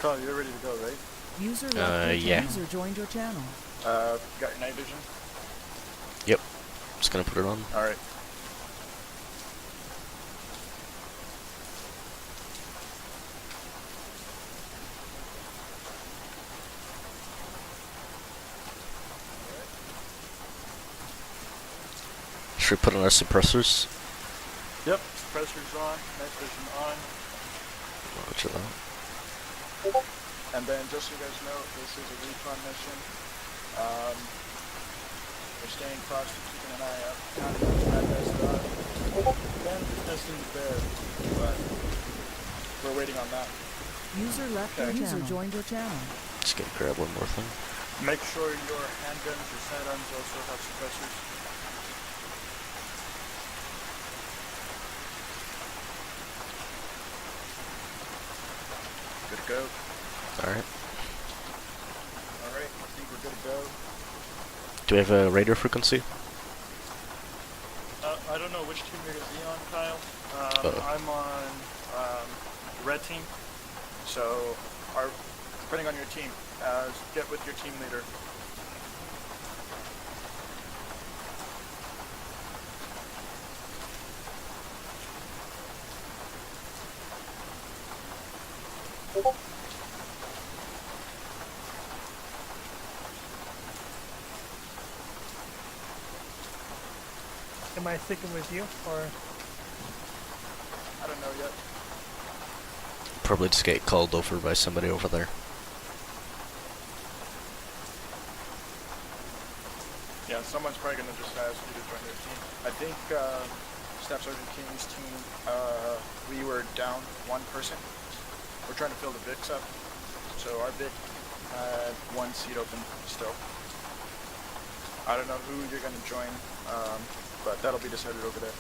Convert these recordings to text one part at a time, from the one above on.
Carl, you're ready to go, right? User left your yeah. User joined your channel. Got your night vision? Yep. Just gonna put it on. Alright. Should we put on our suppressors? Yep, suppressor's on, night vision on. Roger that. And then just so you guys know, this is a recon mission. We're staying cautious, keeping an eye out. Counting those bad guys that are. Then testing the bear, but we're waiting on that. User left your channel. User joined your channel. Just gonna grab one more thing. Make sure your handguns, your sidearms also have suppressors. Good to go. Alright. Alright, I think we're good to go. Do we have a radio frequency? I don't know which team you're going to be on, Kyle. I'm on the red team. So, depending on your team, get with your team leader. Am I sticking with you, or? I don't know yet. Probably just get called over by somebody over there. Yeah, someone's probably going to just ask you to join their team. I think Staff Sergeant King's team, we were down one person. We're trying to fill the Vicks up. So our Vic had one seat open still. I don't know who you're going to join, but that'll be decided over there.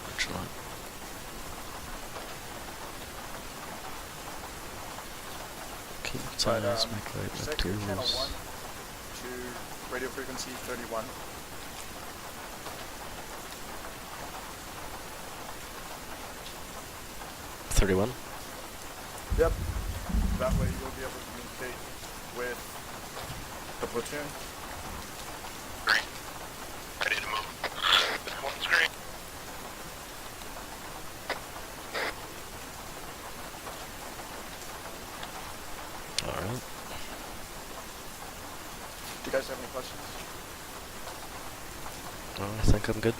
Roger that. Okay, let's make sector channel 1 to radio frequency 31. Yep. That way you'll be able to communicate with the platoon. Great. Ready to move. This one's great. Alright. Do you guys have any questions? I think I'm good.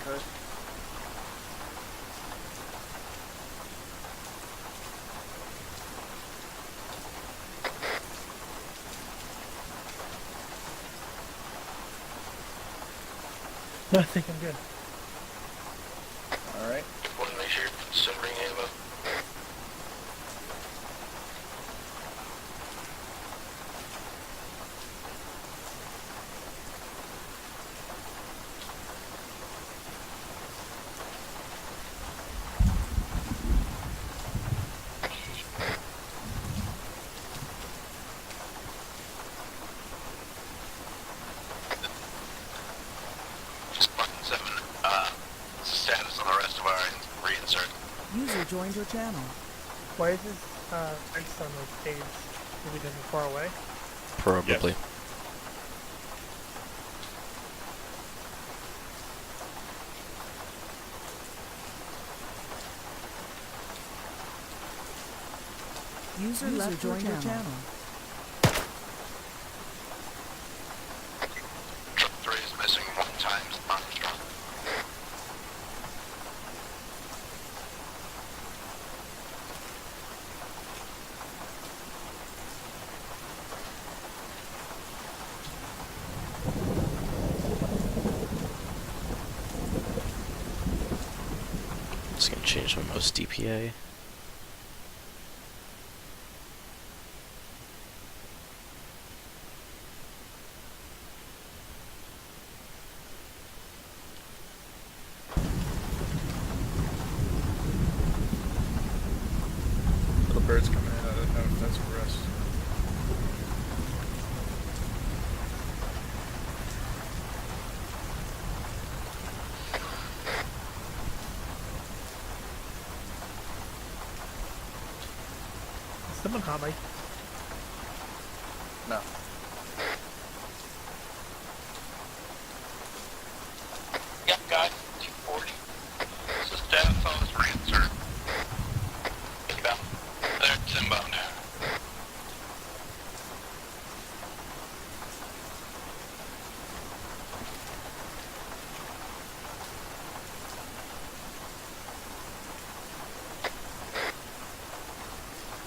Okay. No, I think I'm good. Alright. Just want to make sure you're considering ammo. Just button 7. What's the status on the rest of our reinsert? User joined your channel. Why is this fence on those caves? Is it because we're far away? Probably. Yes. User left joined your channel. Truck 3 is missing 1 times Armstrong. Just gonna change my mouse DPA. Little bird's coming in. I don't know if that's for us. someone hot mic? No. Yeah, guys, 240. This is status on this reinsert. Inbound. There, it's inbound.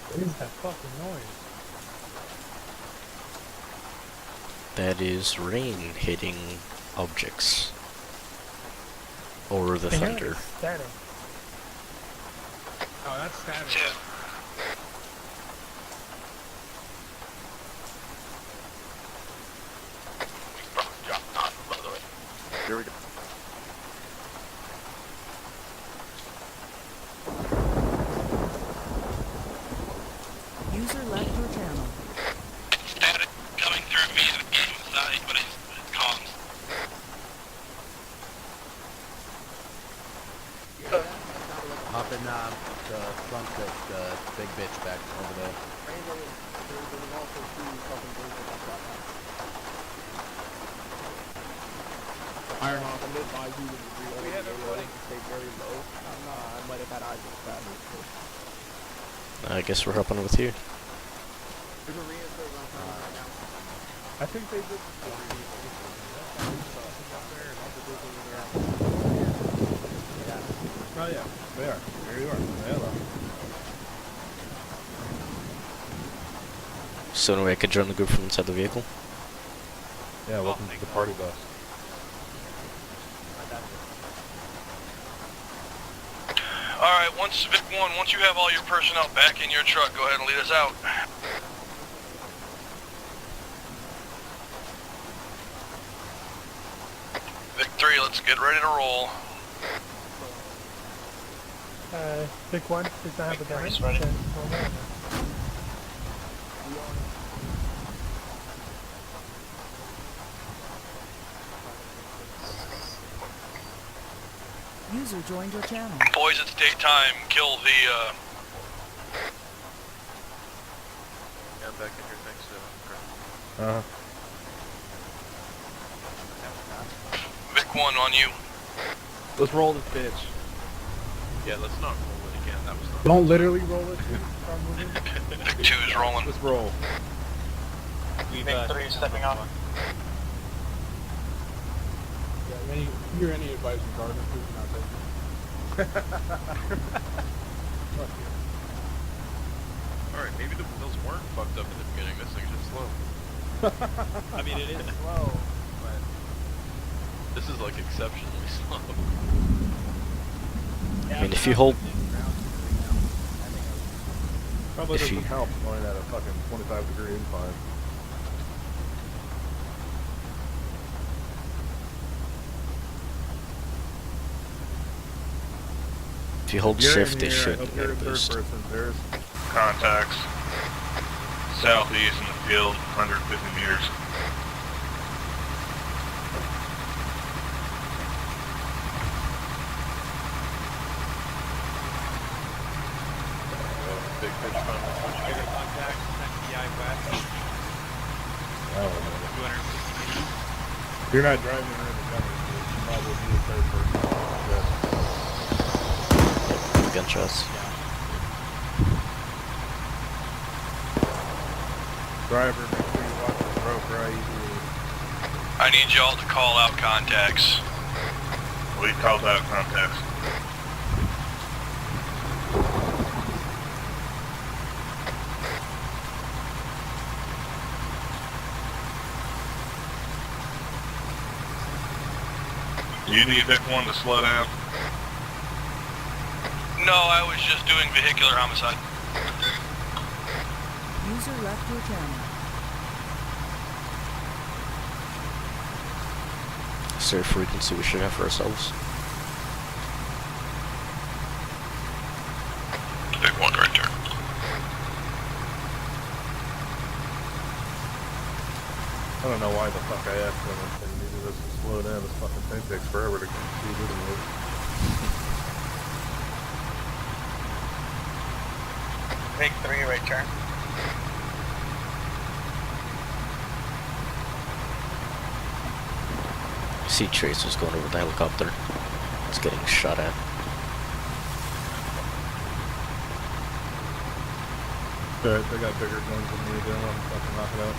What is that fucking noise? That is rain hitting objects. Or the I hear thunder. like static. Oh, that's static. Two. We can probably drop on, by the way. Here we go. User left your channel. Static coming through via the game side, but it's comms. Hop in the front of the big bitch back over there. Ironhawk, I'm advise you to reload. We have everybody stay very low. I might have had eyes on that. I guess we're hopping with you. There's a reinsert on right now. I think they did. Oh yeah, they are. There you are. Hello. So anyway, I could join the group from inside the vehicle. Yeah, welcome to the party bus. Alright, Vic 1, once you have all your personnel back in your truck, go ahead and lead us out. Vic 3, let's get ready to roll. Vic 1 does not have a gun. Vic 3 is ready. User joined your channel. Boys, it's daytime. Kill the, Yeah, I'm back in here, thanks, Uh-huh. Vic 1 on you. Let's roll this bitch. Yeah, let's not roll it again, that was not... Don't literally roll it, dude. Start moving. Vic 2 is rolling. Let's roll. We've, Vic 3 is stepping on. Yeah, if you hear any advice from Gardner, please do not take it. Fuck you. Alright, maybe the wheels weren't fucked up in the beginning, this thing's just slow. I mean, it is slow, but This is like exceptionally slow. I mean, if you hold... Probably If does you- some help going at a fucking 25-degree incline. If you hold You're in shift, it here, I should hope get you're a in third boost. person. There's Contacts. Southeast in the field, 150 meters. Big pitch front. bigger contact, TI west, I don't know. 260 meters. If you're not driving around the gunner, you probably be a third person. Gunshots. Driver, make sure you watch the rope right easily. I need y'all to call out contacts. We called out contacts. You need Vic 1 to slow down? No, I was just doing vehicular homicide. User left your channel. Is there a frequency we should have for ourselves? Vic 1 right there. I don't know why the fuck I asked them if they needed us to slow down. This fucking thing takes forever to see rid of it. Vic 3, right turn. See tracers going over the helicopter. It's getting shot at. Alright, they got bigger guns than me, they don't want to fucking knock it out.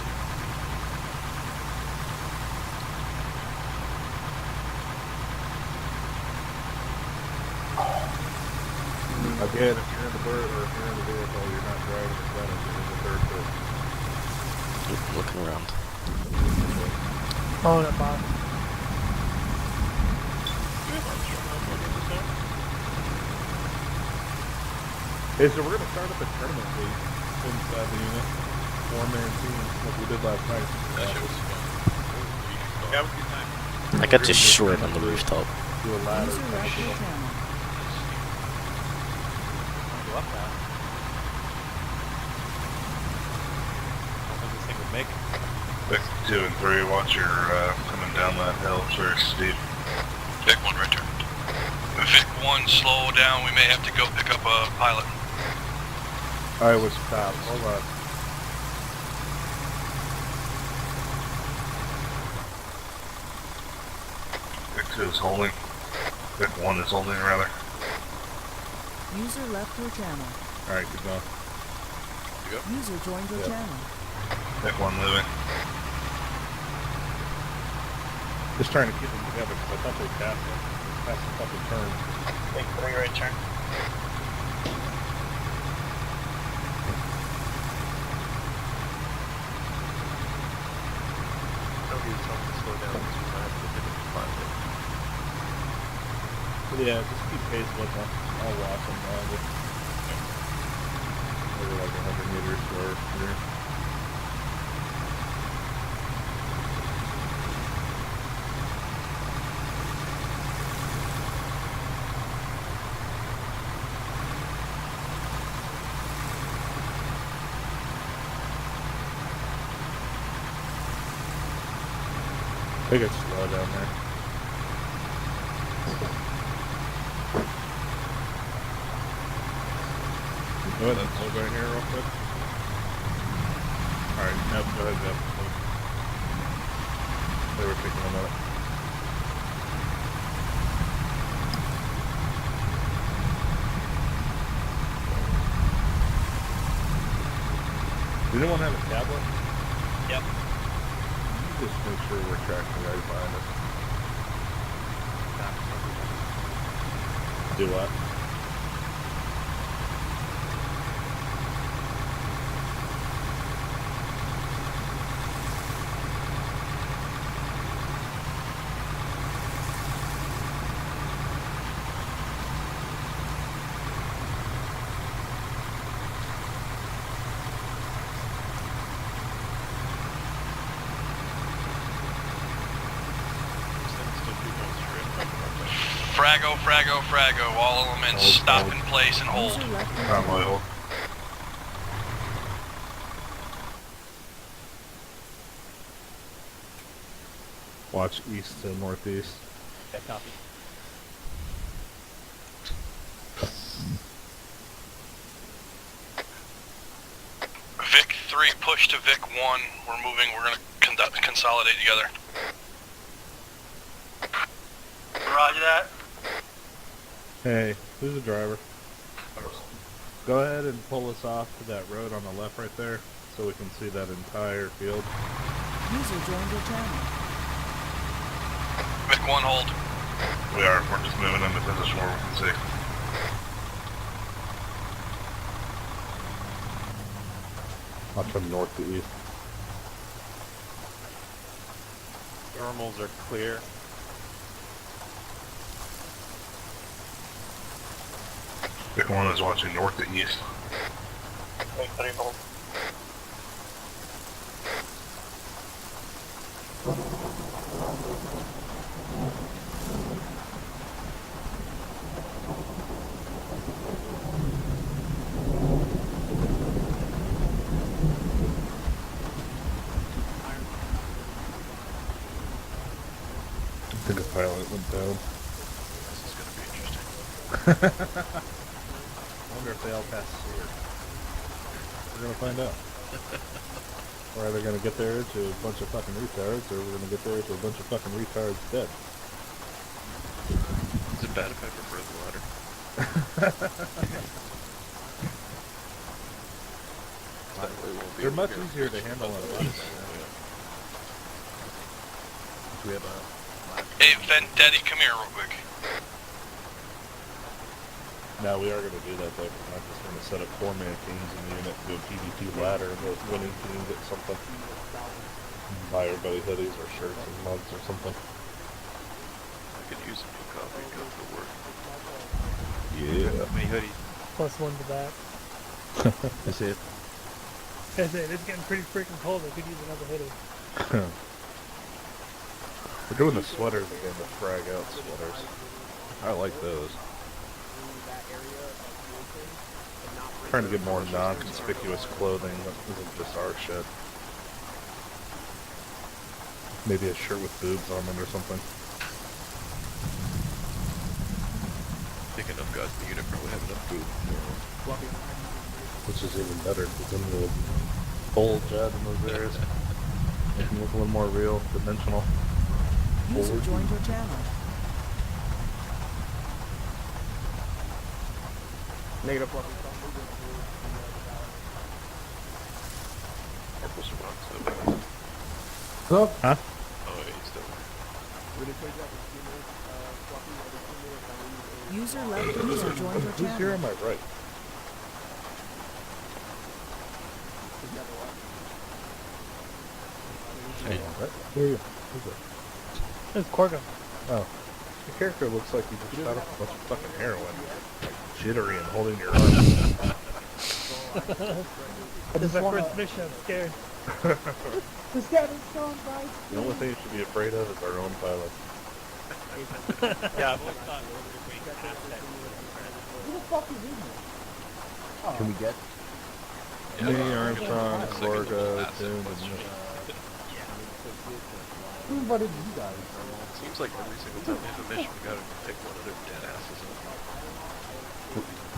Again, if you're in the bird or if you're in the vehicle, you're not driving the gun, you're in the third person. Looking around. Oh, that box. Hey, so we're gonna start up a tournament league inside the unit. 4-man team, like we did last night. That shit was fun. Yeah, have a good time. I got just short on the rooftop. Do a ladder. User left your channel. Go up now. I don't think this thing would make it. Vic 2 and 3, watch your coming down that hill. It's very steep. Vic 1, right turn. Vic 1, slow down. We may have to go pick up a pilot. I was stopped. Hold on. Vic 2 is holding. Vic 1 is holding, rather. User left your channel. Alright, keep going. User joined your Yep. channel. Vic 1 moving. Just trying to keep them together because I thought they passed it. Passed a couple turns. Vic 3, right turn. Yeah, just keep pace with them. I'll watch them around it. Maybe like 100 meters or here. I think it's slow down there. Go ahead, hold right here real quick. Alright, now go ahead, Jeff. They were picking them up. Did anyone have a tablet? Yep. Just make sure we're tracking the guys behind us. Do what? Frago, frago, frago. All elements stop in place and hold. User left your Not my channel. hold. Watch east to northeast. Yeah, copy. Vic 3, push to Vic 1. We're moving. We're going to consolidate together. Roger that. Hey, who's the driver? Go ahead and pull us off to that road on the left right there so we can see that entire field. User joined your channel. Vic 1, hold. We are. We're just moving into position where we can see. Watch from north to east. Thermals are clear. Vic 1 is watching north to east. Vic 3, hold. I think a pilot went down. This is going to be interesting. I wonder if they all pass here. We're gonna find out. We're either gonna get there to a bunch of fucking retards, or we're gonna get there to a bunch of fucking retards dead. Is it bad if I prefer the latter? They're much easier to handle on a bus. We have a... Hey, Vendetti, come here real quick. No, we are gonna do that though. We're not just gonna set up 4-man teams in the unit, do a PvP ladder, and the winning team get something. Buy everybody hoodies or shirts and mugs or something. I could use a new coffee and go to work. Yeah. How many hoodies? +1 to that. That's it. That's it. It's getting pretty freaking cold. I could use another hoodie. We're doing the sweaters again, the frag out sweaters. I like those. Trying to get more non-conspicuous clothing that isn't just our shit. Maybe a shirt with boobs on it or something. I think enough guys in the unit probably have enough food. Which is even better, because then we'll bulge out in those areas. Make them look a little more real, dimensional. User joined your channel. Negative. Corporal Survive, so bad. Hello? Huh? Oh, yeah, he's still there. User left. User joined your Who's here channel. on my right? Hang on, right? Who are you? Who's it? It's Corgo. Oh. Your character looks like you just shot up a bunch of fucking heroin. Like, jittery and holding your arm. This is my first mission. I'm scared. The only thing you should be afraid of is our own pilot. Yeah, I've always thought we were going past that. Can we get... Me, Armstrong, Gorgo, Toon, and Who invited you guys? Seems like every single time we have a mission, we gotta pick one of their dead asses up.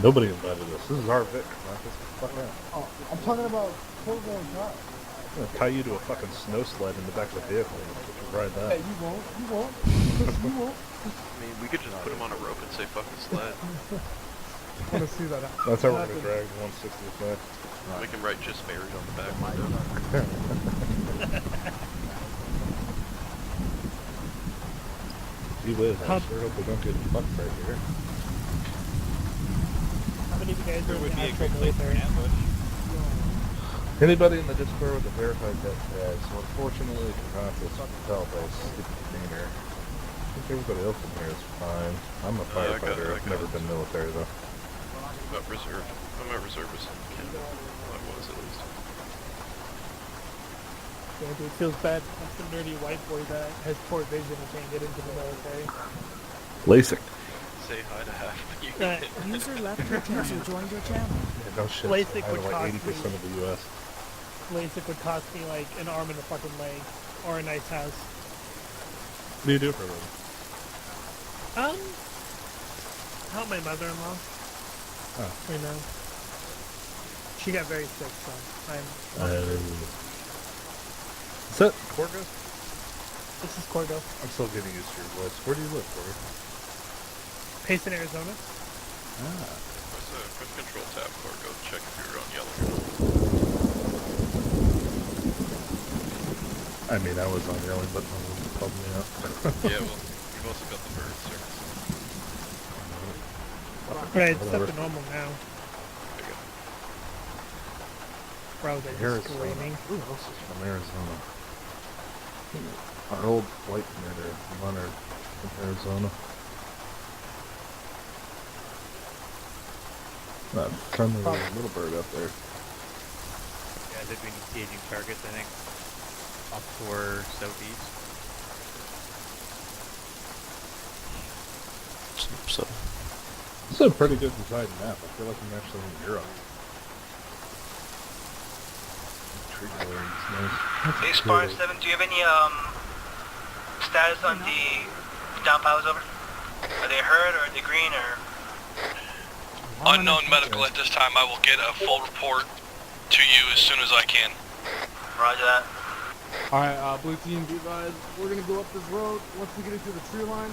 nobody invited us. This is our Vic, Marcus. Fuck out. Oh, I'm talking about Corvo and Josh. I'm gonna tie you to a fucking snow sled in the back of the vehicle and let you ride that. Hey, you won't. You won't. You won't. I mean, we could just put him on a rope and say fucking sled. I want to see that. That's how we're gonna drag 160th back. We can write just married on the back. Gee whiz, I sure hope we don't get fucked right here. How many of you guys are There in would the be a actual great place for military? an ambush. Anybody in the Discord with a verified death tag, so unfortunately if you're not, this tell by a stupid demeanor. I think everybody else in here is fine. I'm a firefighter, I've never been military though. About reserve. I'm a reservist in Canada. Well, I was at least. Yeah, dude, it feels bad. I'm some nerdy white boy that has poor vision and can't get into the military. LASIK. Say hi to half the Right. unit. User left your channel. User joined your channel. Yeah, no shit. LASIK I would have like cost 80% me- of the US. LASIK would cost me like an arm and a fucking leg, or a nice house. What do you do for a living? Help my mother-in-law. Oh. You know, she got very sick, so I'm. Is that Corgo? This is Corgo. I'm still getting used to your voice. Where do you live, Corgo? Payson, Arizona. Press control tab or go check if you're on yellow. I mean, I was on yelling, but no one called me out. Yeah, well, you've also got the bird service. Right, it's Whatever. up to normal now. There you go. Bro, they're just screaming. Who else is from Arizona? Our old flight commander, Leonard, from Arizona. That friendly little bird up there. Yeah, they've been engaging targets, I think. Offshore, southeast. So, This is a pretty good designed map. I feel like I'm actually in Europe. Tree glades, nice. Hey, Spar 7, do you have any status on the down pilots over? Are they hurt or are they green or? Unknown medical at this time. I will get a full report to you as soon as I can. Roger that. Alright, blue team, be advised. We're gonna go up this road. Once we get into the tree line,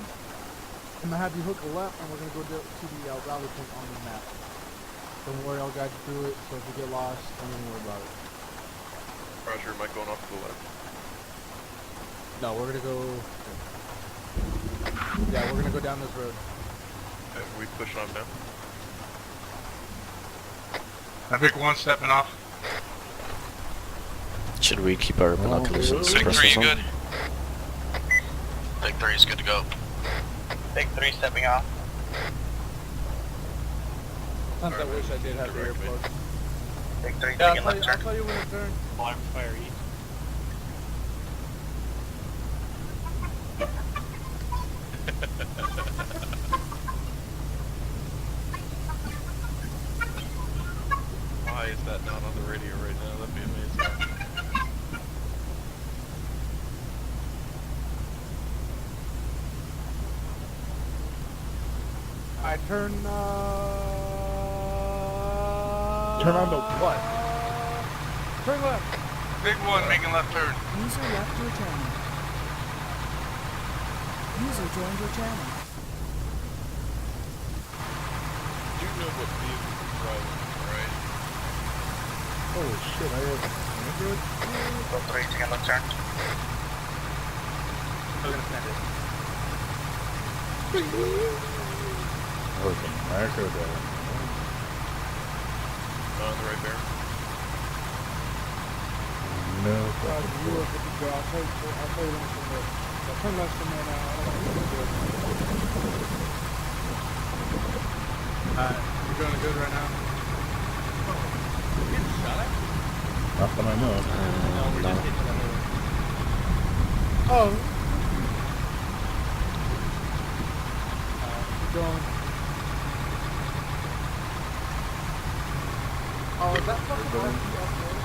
I'm gonna have you hook a left, and we're gonna go to the rally point on the map. Don't worry, I'll guide you through it. So if we get lost, don't even worry about it. Roger, am I going off to the left? No, we're gonna go. Yeah, we're gonna go down this road. Okay, we push on down. I think one stepping off. Should we keep our binoculars and Big 3, suppressors you on? good? Big 3 is good to go. Big 3 stepping off. Sometimes I wish I did have the Direct me. earplugs. Big 3 Yeah, taking left I'll turn. tell you when to turn. Alarm fire east. Why is that not on the radio right now? That'd be amazing. I turn. Turn on to what? Turn left. Big one making left turn. User left your channel. User joined your channel. You know what vehicle you're driving, right? Holy shit, I have Android? Big 3 taking left turn. We're gonna send it. Oh, it's a micro data. Not on the right bear. No You fucking look clue. at the girl. I'll tell you when to turn left. So turn left from there now. I don't know what to do. Alright, you're doing good right now. Getting shot at? Not that I know of. No, we're just hitting the middle. Oh. Going. Oh, is that fucking RP up there?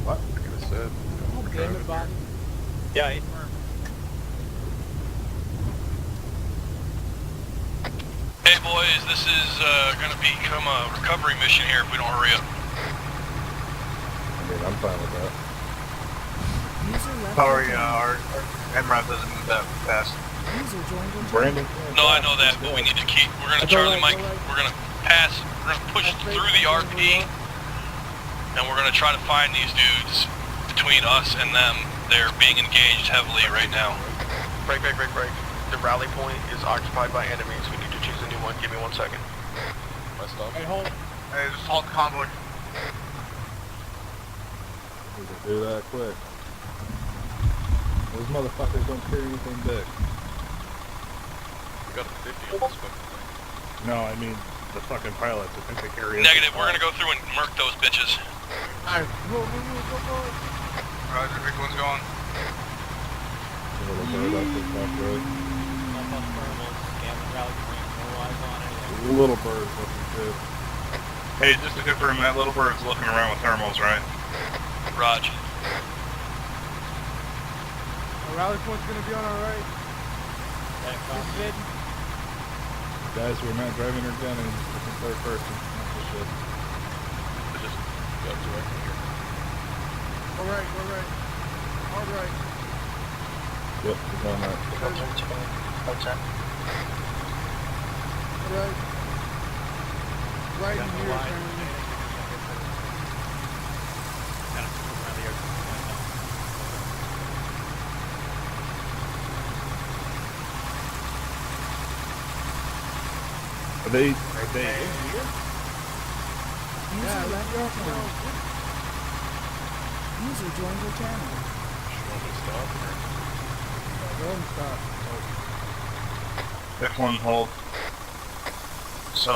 What? I could have said. Oh, we're damn driving it, Bobby. Yeah, it's firm. Hey boys, this is gonna become a recovery mission here if we don't hurry up. I mean, I'm fine with that. User left Sorry, your channel. our MRAP doesn't move that fast. User joined your channel. Brandon? No, I know that, but we need to keep. We're gonna Charlie Mike. We're gonna pass. We're gonna push through the RP, and we're gonna try to find these dudes. Between us and them, they're being engaged heavily right now. Break. The rally point is occupied by enemies. We need to choose a new one. Give me 1 second. My stop. Hey, hold. Hey, just halt the convoy. We can do that quick. Those motherfuckers don't carry anything big. We got a 50 on this fucking thing. No, I mean the fucking pilots. I think they carry. Negative. We're gonna go through and murk those bitches. Alright, go. Roger, big one's going. A little bird off the top road. Up on thermals, scanning rally point, no eyes on it. Little bird's looking good. Hey, just to confirm, that little bird's looking around with thermals, right? Raj. Our rally point's gonna be on our right. That cockpit. Guys, we're not driving or gunning. Looking third person. Not this shit. I just got directly here. All right. Hard right. Yep, we're going right. Left turn. All right. Right in here, Line. turn. Kind of moving around the air. Are they in here? User left your channel. User joined your channel. You want me to stop or? Go ahead and stop. Big one, hold. So,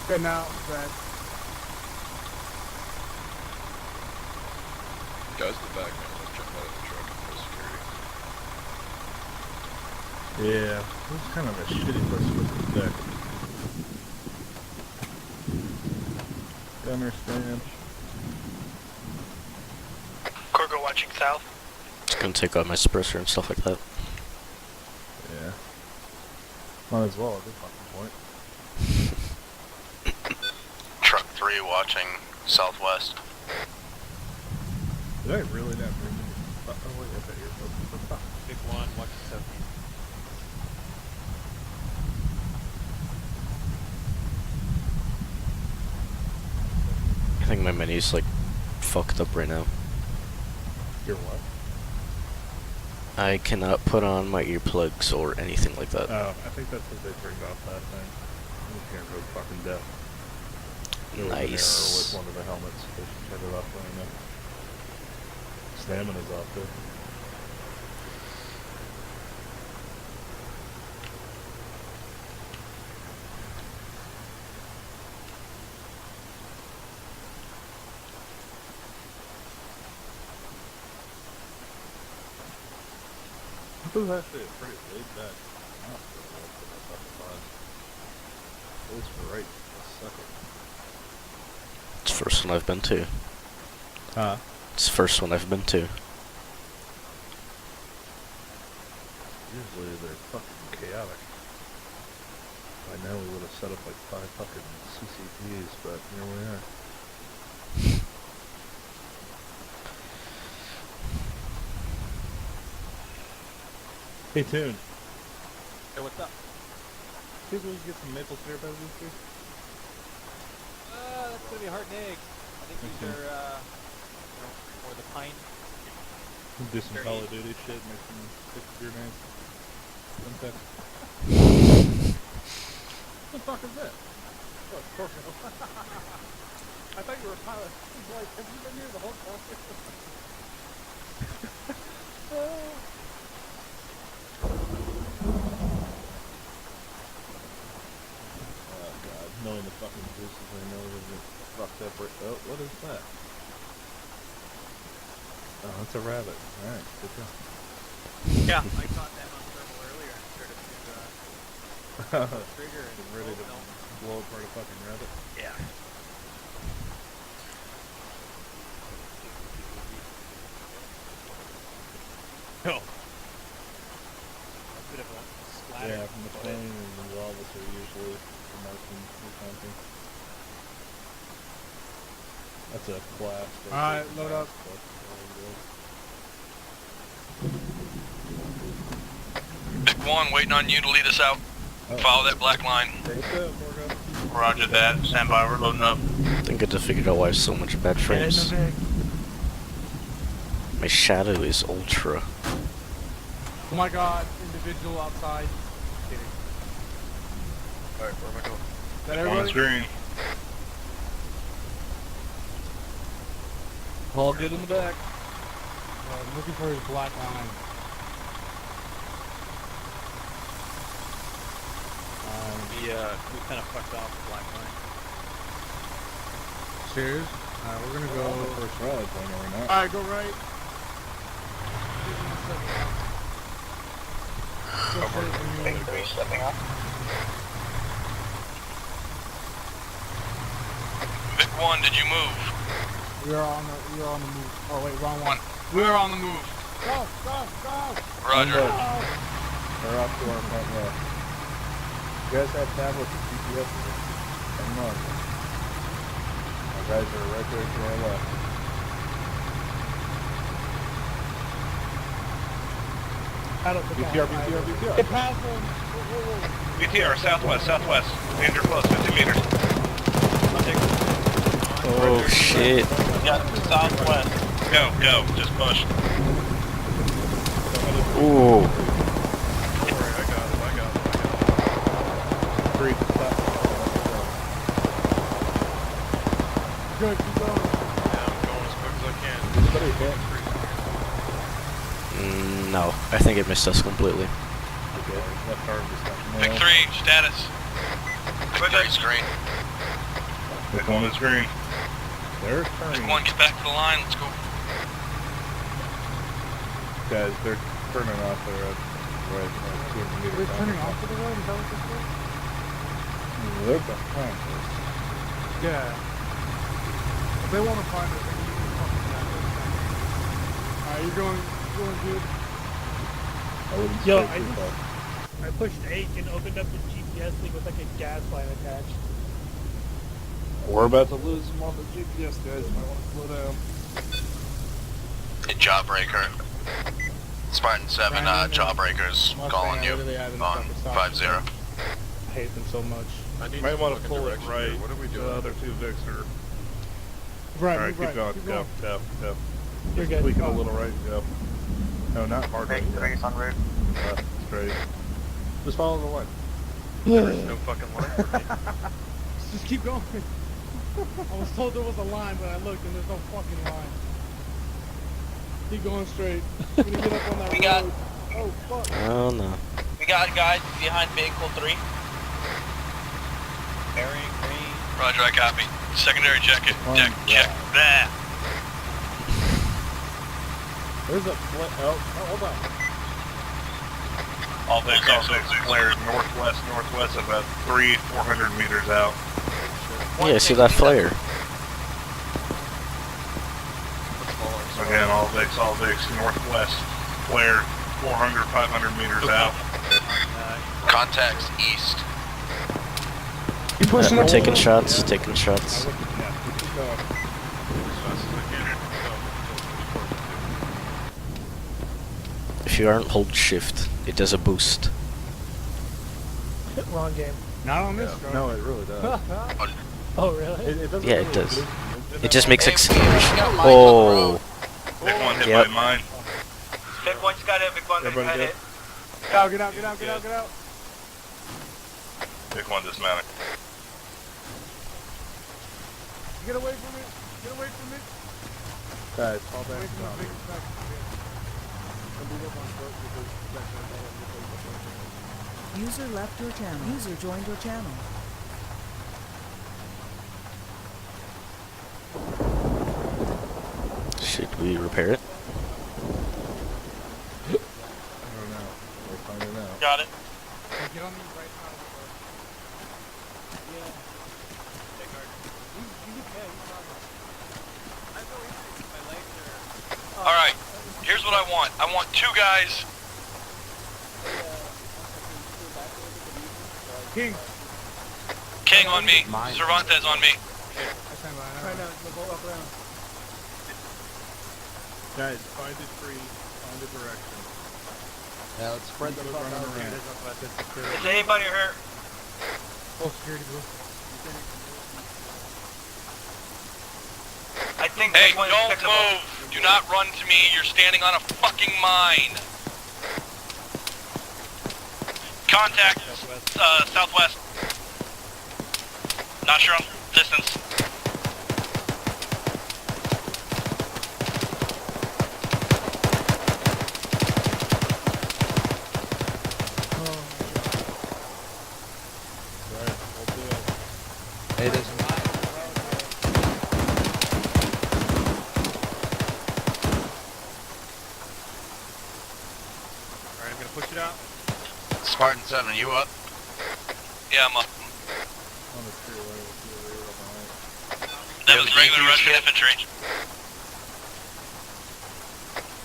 Good now, Brad. Guys in the back now. Let's jump out of the truck and go security. Yeah. This is kind of a shitty place to put the deck. Gunner stand. Corgo watching south. Just gonna take out my suppressor and stuff like that. Yeah. Might as well at this fucking point. 3 watching southwest. Did I really not bring you? Oh wait, I bet you're Big 1, watching 17. I think my menu's like fucked up right now. You're what? I cannot put on my earplugs or anything like that. Oh, I think that's what they turned off last night. You can't go fucking deaf. There was an error Nice. with one of the helmets. They should turn it off right now. Stamina's off too. This is actually a pretty laid back map for the fucking fun. At least for right a second. It's the first one I've been to. Huh? It's the first one I've been to. Usually they're fucking chaotic. By now we would have set up like 5 fucking CCTVs, but here we are. Hey, Toon. Hey, what's up? Think we can get some maple syrup out of these two? That's gonna be a heart and egg. I think these are, for the pine. Do some Call of Duty shit, make some stick grenades. What the fuck is that? Oh, it's Scorpio. I thought you were a pilot. I was like, have you been here the whole time? Oh god, knowing the fucking juices I know will get fucked up right. Oh, what is that? Oh, it's a rabbit. Alright, good job. Yeah, I caught them on thermal earlier. Started to trigger and ready to blow apart a fucking rabbit. Yeah. Oh. A bit of a splatter. Yeah, from the plane and the walrus are usually the Martian recounting. That's a class. Alright, load up. Big 1, waiting on you to lead us out. Follow that black line. Roger that. Stand by, we're loading up. I think I just figured out why there's so much bad frames. My shadow is ultra. Oh my god, individual outside. Kidding. Alright, where am I going? Is that On the everybody? screen. Paul, get in the back. I'm looking for his black line. We kind of fucked off the black line. Cheers. Alright, we're gonna go. The first rally point, are we not? Alright, go right. Thank you for stepping up. Big 1, did you move? We are on the move. Oh wait, wrong one. We are on the move. Go, go, go! Roger. They're off to our front left. You guys have tablets with GPS? Come on. Our guys are right there to our left. BTR, BTR, BTR. Get past them! Whoa. BTR, southwest, southwest. Danger close, 50 meters. Oh shit. Yeah, southwest. Go, go, just push. Ooh. Alright, I got it. Three, stop. Good, keep going. Yeah, I'm going as quick as I can. Anybody hit? No, I think it missed us completely. Okay, left arm just got Big nailed. 3, status. Big 3, screen. Look on the screen. They're Big turning. 1, get back to the line, let's go. Guys, they're turning off their right 200 meters. They're turning off to the road? Is that what this is? They're behind us. Yeah. If they want to find us, they can use the fucking map. Alright, you're going good. I wouldn't Yo, stay too far. I pushed 8 and opened up the GPS thing with like a gas line attached. We're about to lose them on the GPS, guys. Might want to slow down. Hey, Jawbreaker. Spartan 7, Jawbreaker's calling you on 50. I hate them so much. You might want to pull it right. What are we doing? The other two Victor. Right, Alright, keep going. Go. You're Just good. tweak it a little right. Go. No, not hard right. Break on route. Left, straight. Just follow the line. There's no fucking line for me. Just keep going. I was told there was a line, but I looked and there's no fucking line. Keep going straight. We're gonna get up on that We road. got- Oh, fuck. Oh no. We got guys behind vehicle 3. Bearing green. Roger, I copy. Secondary jacket, One, deck, check. There. There's a oh, hold on. All Vics, flares northwest, about 400 meters out. Yeah, see that flare? Again, all Vics, northwest, flare 400, 500 meters out. Contacts east. We're taking shots, taking shots. If you aren't, hold shift. It does a boost. Wrong game. Not on this road. No, it really does. Oh, really? It doesn't Yeah, really it does. boost. It just makes Hey, acceleration. we got lights on the Oh. road. Vic 1 hit Yep. by mine. Vic 1's got it, Vic 1's Everybody got good? it. Get out, get out, get out, get out, get out. Vic 1 dismounting. Get away from it. Get away from it. Guys, fall Away back. from the big truck. Don't be up on foot because that's not that. User left your channel. User joined your channel. Should we repair it? I don't know. We're finding out. Got it. Get on the right side of the road. Yeah. Alright, here's what I want. I want 2 guys. King. King on me. Mine. Cervantes on me. I stand by. Try not to go up around. Guys, find a tree, find a direction. Yeah, let's spread the Keep fuck running out around. here. Is anybody hurt? Full security blue. I think Hey, Vic 1's don't fixable. move. Do not run to me. You're standing on a fucking mine. Contact, southwest. Not sure on distance. Right, we'll do it. Hey, there's Alright, I'm gonna push it out. Spartan 7, you up? Yeah, I'm up. On the tree line, we'll see the rear behind. That was regular Russian infantry.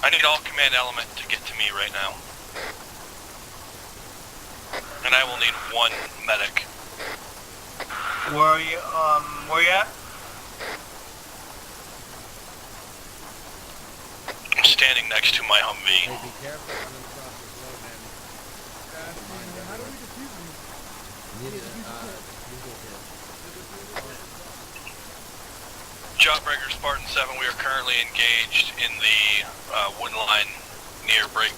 I need all command element to get to me right now. And I will need 1 medic. Where you at? I'm standing next to my Humvee. Hey, be careful running across this road, man. How do we defuse them? You need a diesel kit. Jawbreaker Spartan 7, we are currently engaged in the wood line near break.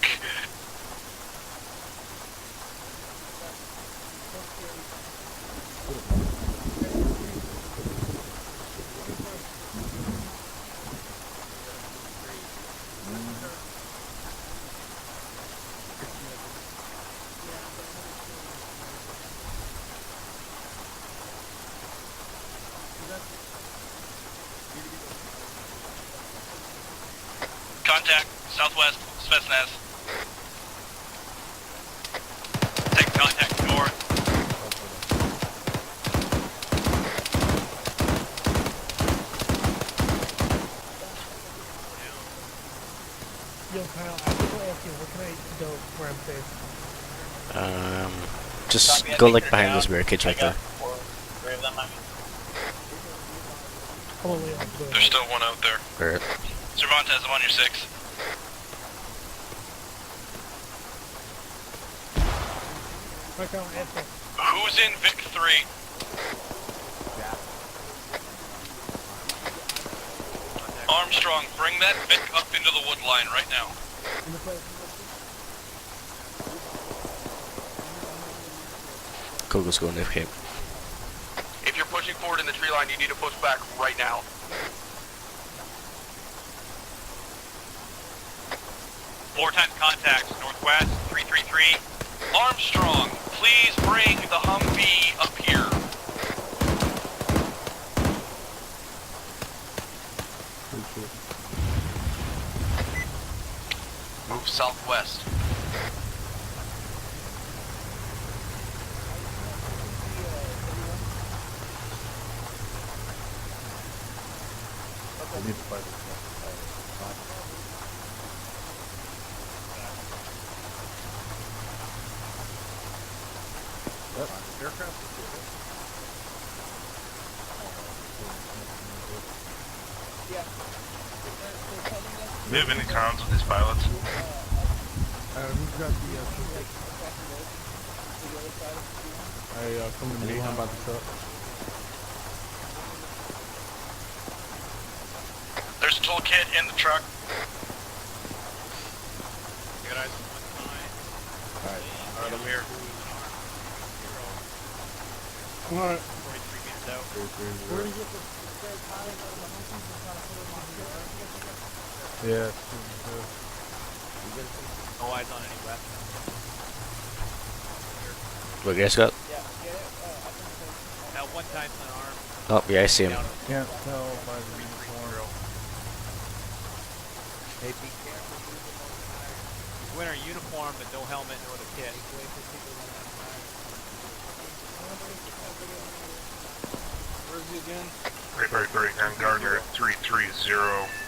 Contact, southwest, Spetsnaz. Take contact north. Yo, Kyle, I was gonna ask you, where can I go where I'm safe? Just go like behind those barricades right there. 3 of them, I mean. Oh, yeah, good. There's still one out there. Alright. Cervantes, I'm on your 6. Right on, answer. Who's in Vic 3? Armstrong, bring that Vic up into the wood line right now. Kogo's going to him. If you're pushing forward in the tree line, you need to push back right now. Floor time contacts, northwest, 333. Armstrong, please bring the Humvee up here. Move southwest. I need to find this. Aircraft is good. Do you have any comms with these pilots? Who's got the come to me. I'm about to truck. There's a toolkit in the truck. Good eyes on 1 Alright, I'm here. Alright. 43 meters out. We're gonna get the spare tires out of the Humvees and try to put them on the air. Yeah. No eyes on any weapons. What you guys got? Now 1 time's unarmed. Oh, yeah, I see him. Can't tell by the uniform. Hey, be careful. He's wearing a uniform, but no helmet, no other kit. Where is he again? Great, I'm Gardner at 330,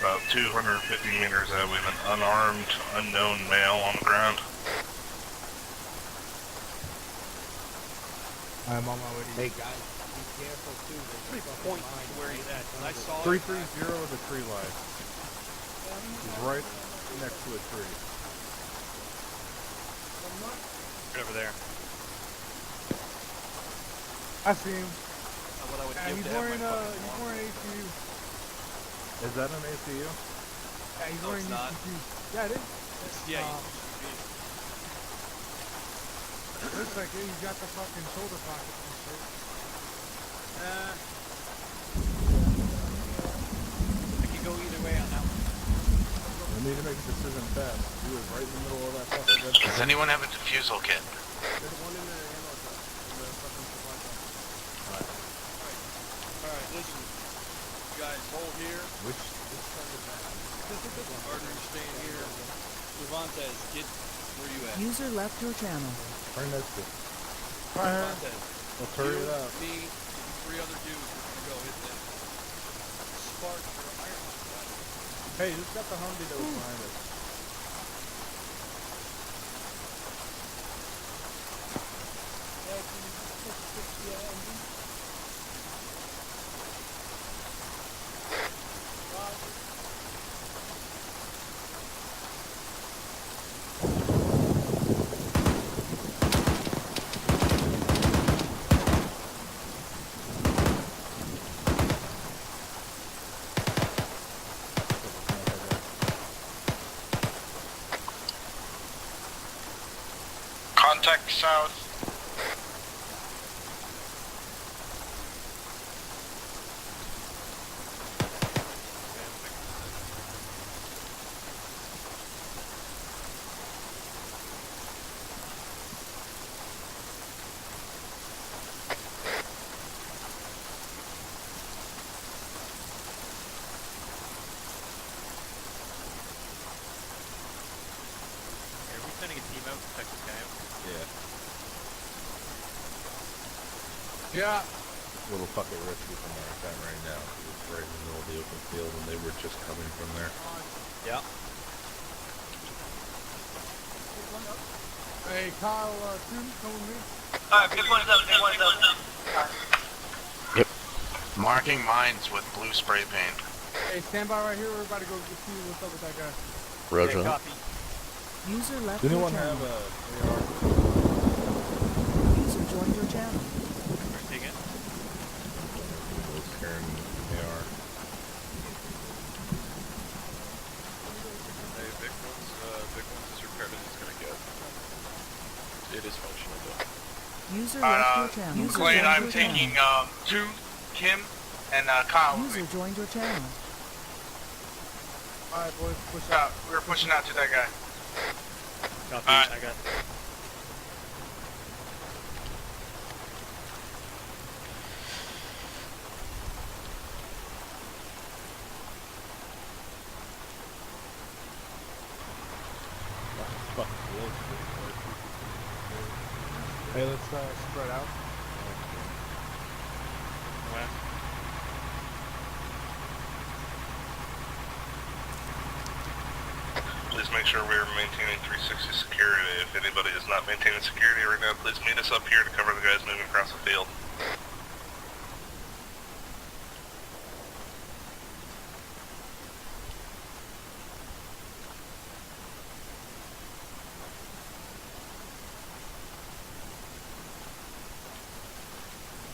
about 250 meters out. We have an unarmed, unknown male on the ground. I'm on my way to you. Hey guys, be careful too. Pretty point to where he's at. 'Cause I saw 330 the tree line. He's right next to a tree. Right over there. I see him. What I would Yeah, give he's to have wearing my fucking he's arm. wearing ACU. Is that an ACU? Yeah, he's No, wearing it's not. ACU. Yeah, it is. Yeah, Looks like it. He's got the fucking shoulder pockets and shit. I could go either way on that one. We need to make a decision fast. He was right in the middle of that fucking red. Does anyone have a defusal kit? There's one in there ammo truck. In the fucking supply truck. Alright, listen. You guys hold here. Which truck is that? Gardner, staying here. Cervantes, get where you at? User left your channel. Right next to it. Cervantes. Let's hurry it up. Me, and 3 other dudes are gonna go hit them. Spark for Iron Man. Hey, who's got the Humvee that was behind us? Contact south. Are we sending a team out to check this guy out? Yeah. Yeah. Little fucking risky from our time right now. It's right in the middle of the open field and they were just coming from there. Yeah. Hey, Kyle, Tim, come with me. Alright, big one's up, big one's up. Yep. Marking mines with blue spray paint. Hey, stand by right here. We're about to go see what's up with that guy. Roger. Okay, copy. User left Does your anyone have channel. a AR? User joined your channel. Alright, take it. Those carrying AR. Hey, Vic one's as repaired as it's gonna get. It is functional though. User left your channel. User Clay, joined I'm your taking channel. 2, Kim, and Kyle with me. User joined your channel. Alright, boys, push Out. We're pushing out to that guy. Copy. Alright. I got. Hey, let's spread out. Well, Please make sure we are maintaining 360 security. If anybody is not maintaining security right now, please meet us up here to cover the guys moving across the field.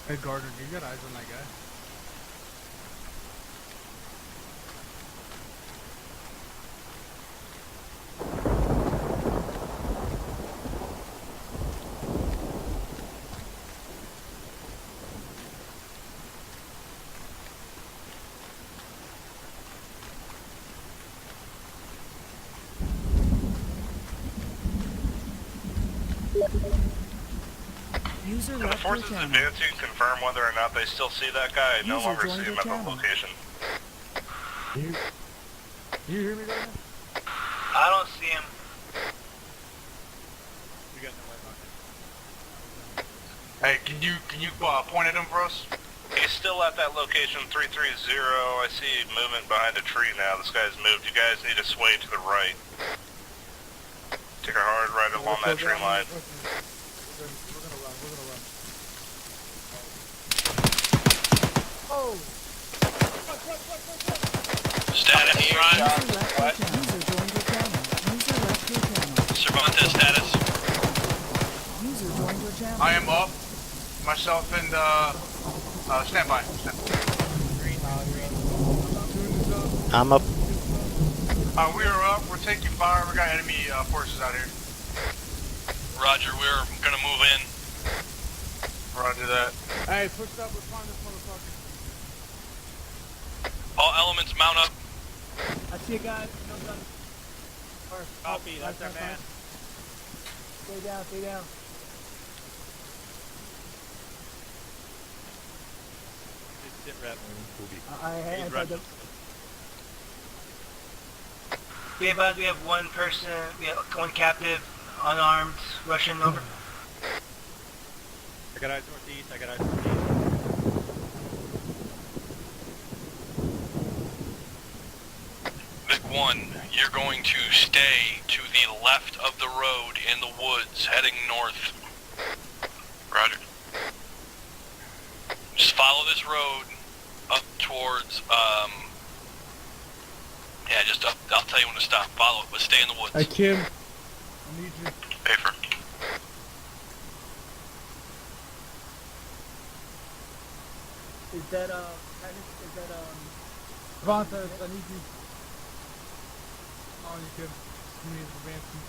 Hey, Gardner, you got eyes on that guy? User Can the left your forces channel. advancing confirm whether or not they still see that guy? I no User longer joined see your him at the channel. location. You hear me, Gardner? I don't see him. we got no light on it. Hey, can you point at him for us? He's still at that location 330. I see movement behind a tree now. This guy's moved. You guys need to sway to the right. Take a hard right along that tree line. We're gonna run. Oh! Status, Ron. User left your channel. User joined your channel. User left your channel. Cervantes status. User joined your channel. I am up. Myself and stand by. I'm up. We are up. We're taking fire. We got enemy forces out here. Roger, we're gonna move in. Roger that. Hey, push up. Let's find this motherfucker. All elements mount up. I see a guy. No gun. Copy. That's our man. Stay down. Stay down. Just sit rep. I He's tried to. running. Be advised, we have one person, we have one captive, unarmed, Russian over. I got eyes northeast. I got eyes northeast. Vic 1, you're going to stay to the left of the road in the woods, heading north. Roger. Just follow this road up towards, yeah, just up. I'll tell you when to stop. Follow it, but stay in the woods. Hey, Kim. I need you. Paper. Is that Vontas, I need you. On you, Kim. You need advancing.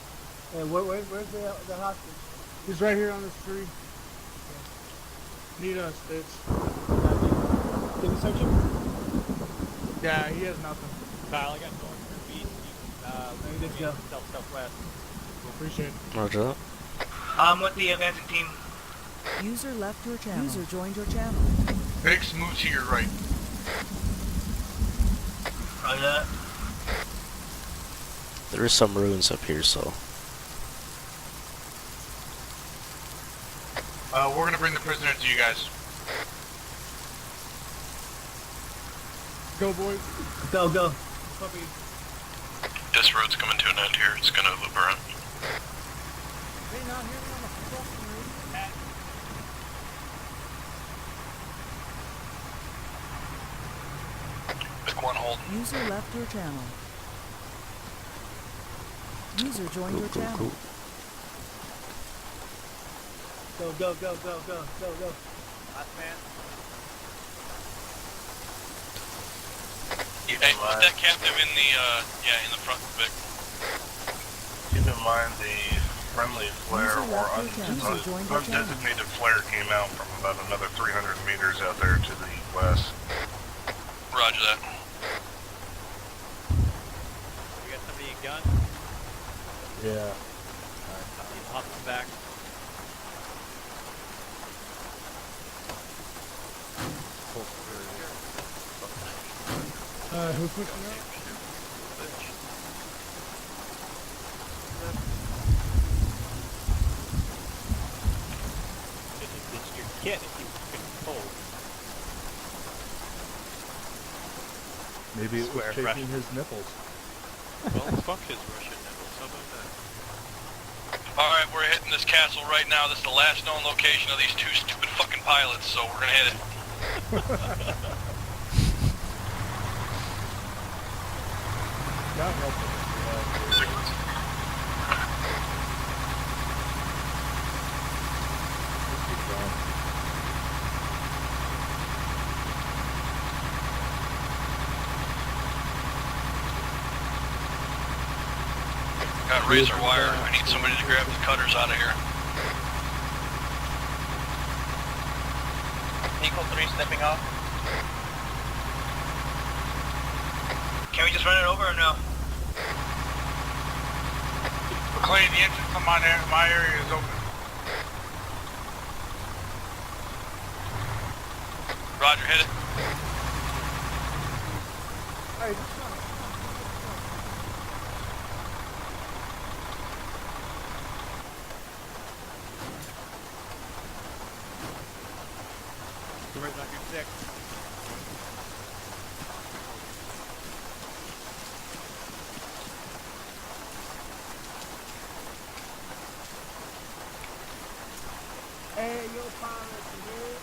Hey, where's the hostage? He's right here on this tree. Need us, bitch. Can we search him? Yeah, he has nothing. Kyle, I got north northeast. You Let's go. Southwest. Appreciate it. Roger that. I'm with the advancing team. User left your channel. User joined your channel. Vix, move to your right. Roger that. There is some ruins up here, so. We're gonna bring the prisoner to you guys. Go, boys. Go. Puppy. This road's coming to an end here. It's gonna loop around. Hey, not here on the fucking road. Squad hold. User left your channel. User joined your channel. Go, go, go, go, go, go, go. Last man. Hey, put that captive in the, in the front, Vic. Keep in mind the friendly flare or undesignated flare came out from about another 300 meters out there to the west. Roger that. We got somebody in gun? Yeah. Alright, need to hop in the back. Who's pushing out? It's your kid if you can hold. Maybe it was Square shaking Russian. his nipples. Well, fuck his Russian nipples. How about that? Alright, we're hitting this castle right now. This is the last known location of these two stupid fucking pilots, so we're gonna hit it. God help us. Got razor wire. I need somebody to grab the cutters out of here. Eagle 3 stepping off. Can we just run it over or no? McLean, the entrance on my area is open. Roger, hit it. Hey, Where's on your 6? hey, yo, pilot, you hear?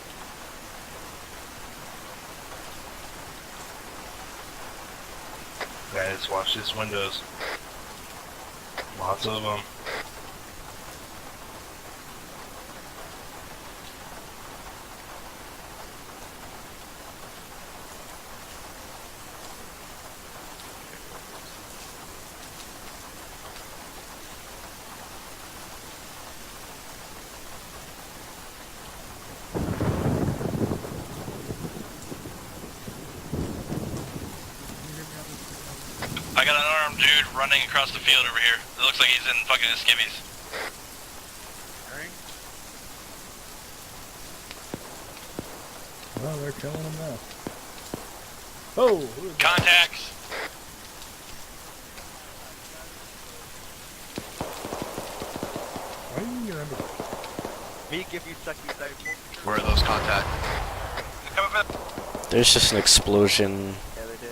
Guys, watch these windows. Lots of them. I got an unarmed dude running across the field over here. It looks like he's in fucking his skivvies. Well, they're killing him now. Oh! Who is that? Contacts! Why are you in your underwear? Me give you sucky type. Where are those contacts? There's just an explosion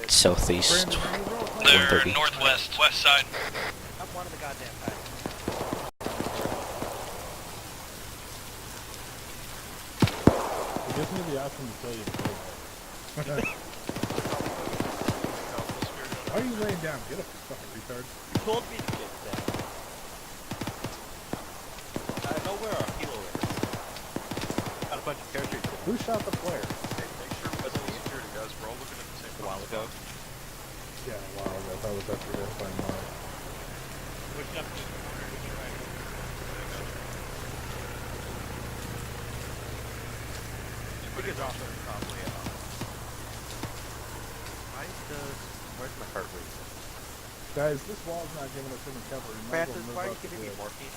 southeast. They're 130. northwest, west side. I'm one of the goddamn guys. It gives me the option to tell you to go. Why are you laying down? Get up, you fucking retard. You told me to get that. I know where our helo is. Got a bunch of characters. Who shot the flare? Hey, make sure we're the security guys. We're all looking at the same A while ago. Yeah, wow, I thought it was after identifying mine. Pushing up to the corner to try and... Anybody off there probably where's my heart rate? Guys, this wall's not giving us any cover. We might as well Francis, move why are up you giving to me it. morphine?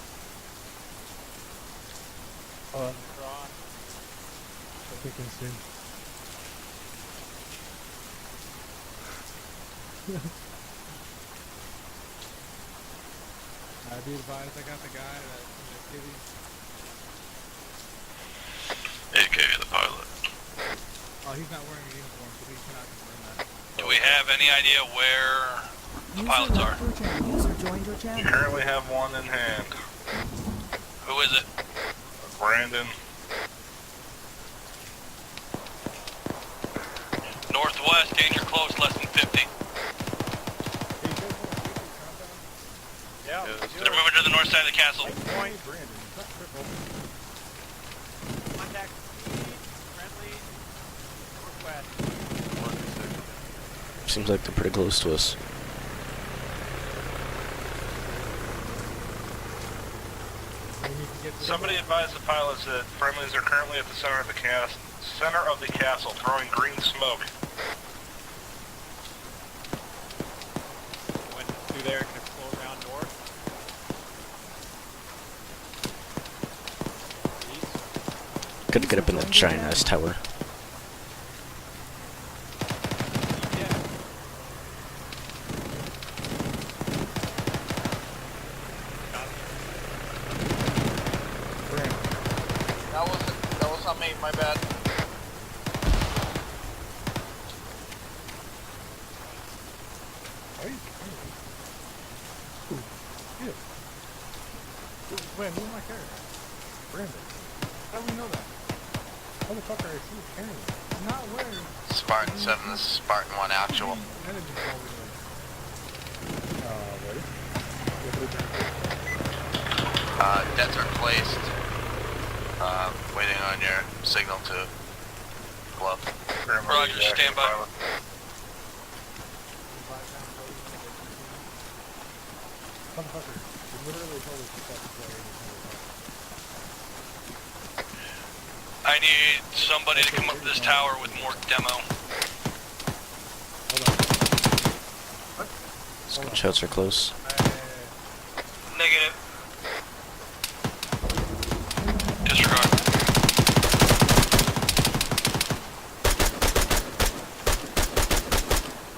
Chicken sin. I be advised, I got the guy that kitty. AK, the pilot. Oh, he's not wearing a uniform, so he cannot confirm that. Do we have any idea where the pilots are? User joined your We channel. currently have one in hand. Who is it? Brandon. Northwest, danger close, less than 50. castle. Point. Brandon, it's not triple. Contact speed. Friendly. Northwest. Seems like they're pretty close to us. Somebody advise the pilots that friendlies are currently at the center of the castle, throwing green smoke. Went through there, gonna flow around north. East. Gotta get up in that giant ass tower. That was on me, my bad. Wait, move my character. Brandon. How do we know that? How the fuck are I see carrying it? I'm not wearing. Spartan 7, this is Spartan 1 actual. Enemies over there. Wait. Deaths are placed. Waiting on your signal to blow. Roger, stand by. Motherfucker, you literally told us to stop the player. I need somebody to come up to this tower with more demo. Gunshots are close. Negative. Disregard.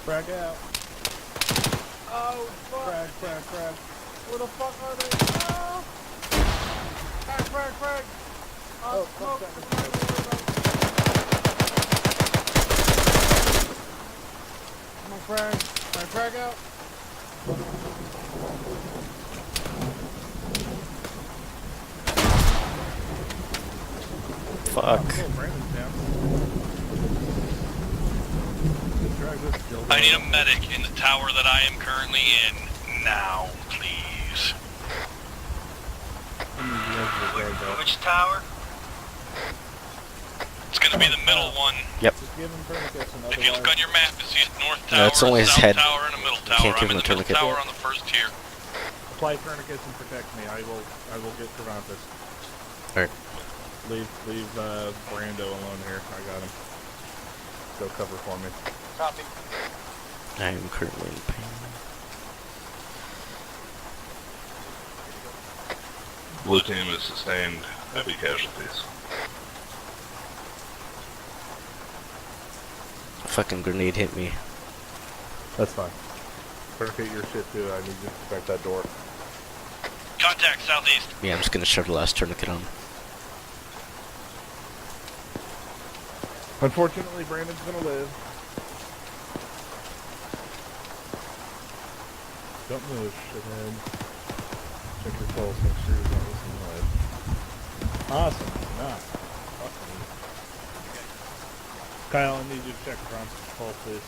Frag out. Oh, fuck. Frag. Where the fuck are they? Oh! Frag. Oh, fuck that. Come on, frag out. Fuck. Oh, Brandon's down. I need a medic in the tower that I am currently in now, please. Which tower? It's gonna be the middle one. Yep. If you look on your map, you see a north No, tower, it's only a his south head. tower, and a middle You tower. can't give I'm him in a the middle tourniquet. tower on the first tier. Apply tourniquets and protect me. I will get Cervantes. Alright. Leave Brando alone here. I got him. Go cover for me. Copy. I am currently in pain. Blue team has sustained heavy casualties. A fucking grenade hit me. That's fine. Tourniquet your shit too. I need you to protect that door. Contact southeast. Yeah, I'm just gonna shove the last tourniquet on. Unfortunately, Brandon's gonna live. Don't move, shithead. Check your pulse, make sure you're not listening live. Awesome. Nah. Awesome. Kyle, I need you to check Bronze's pulse, please.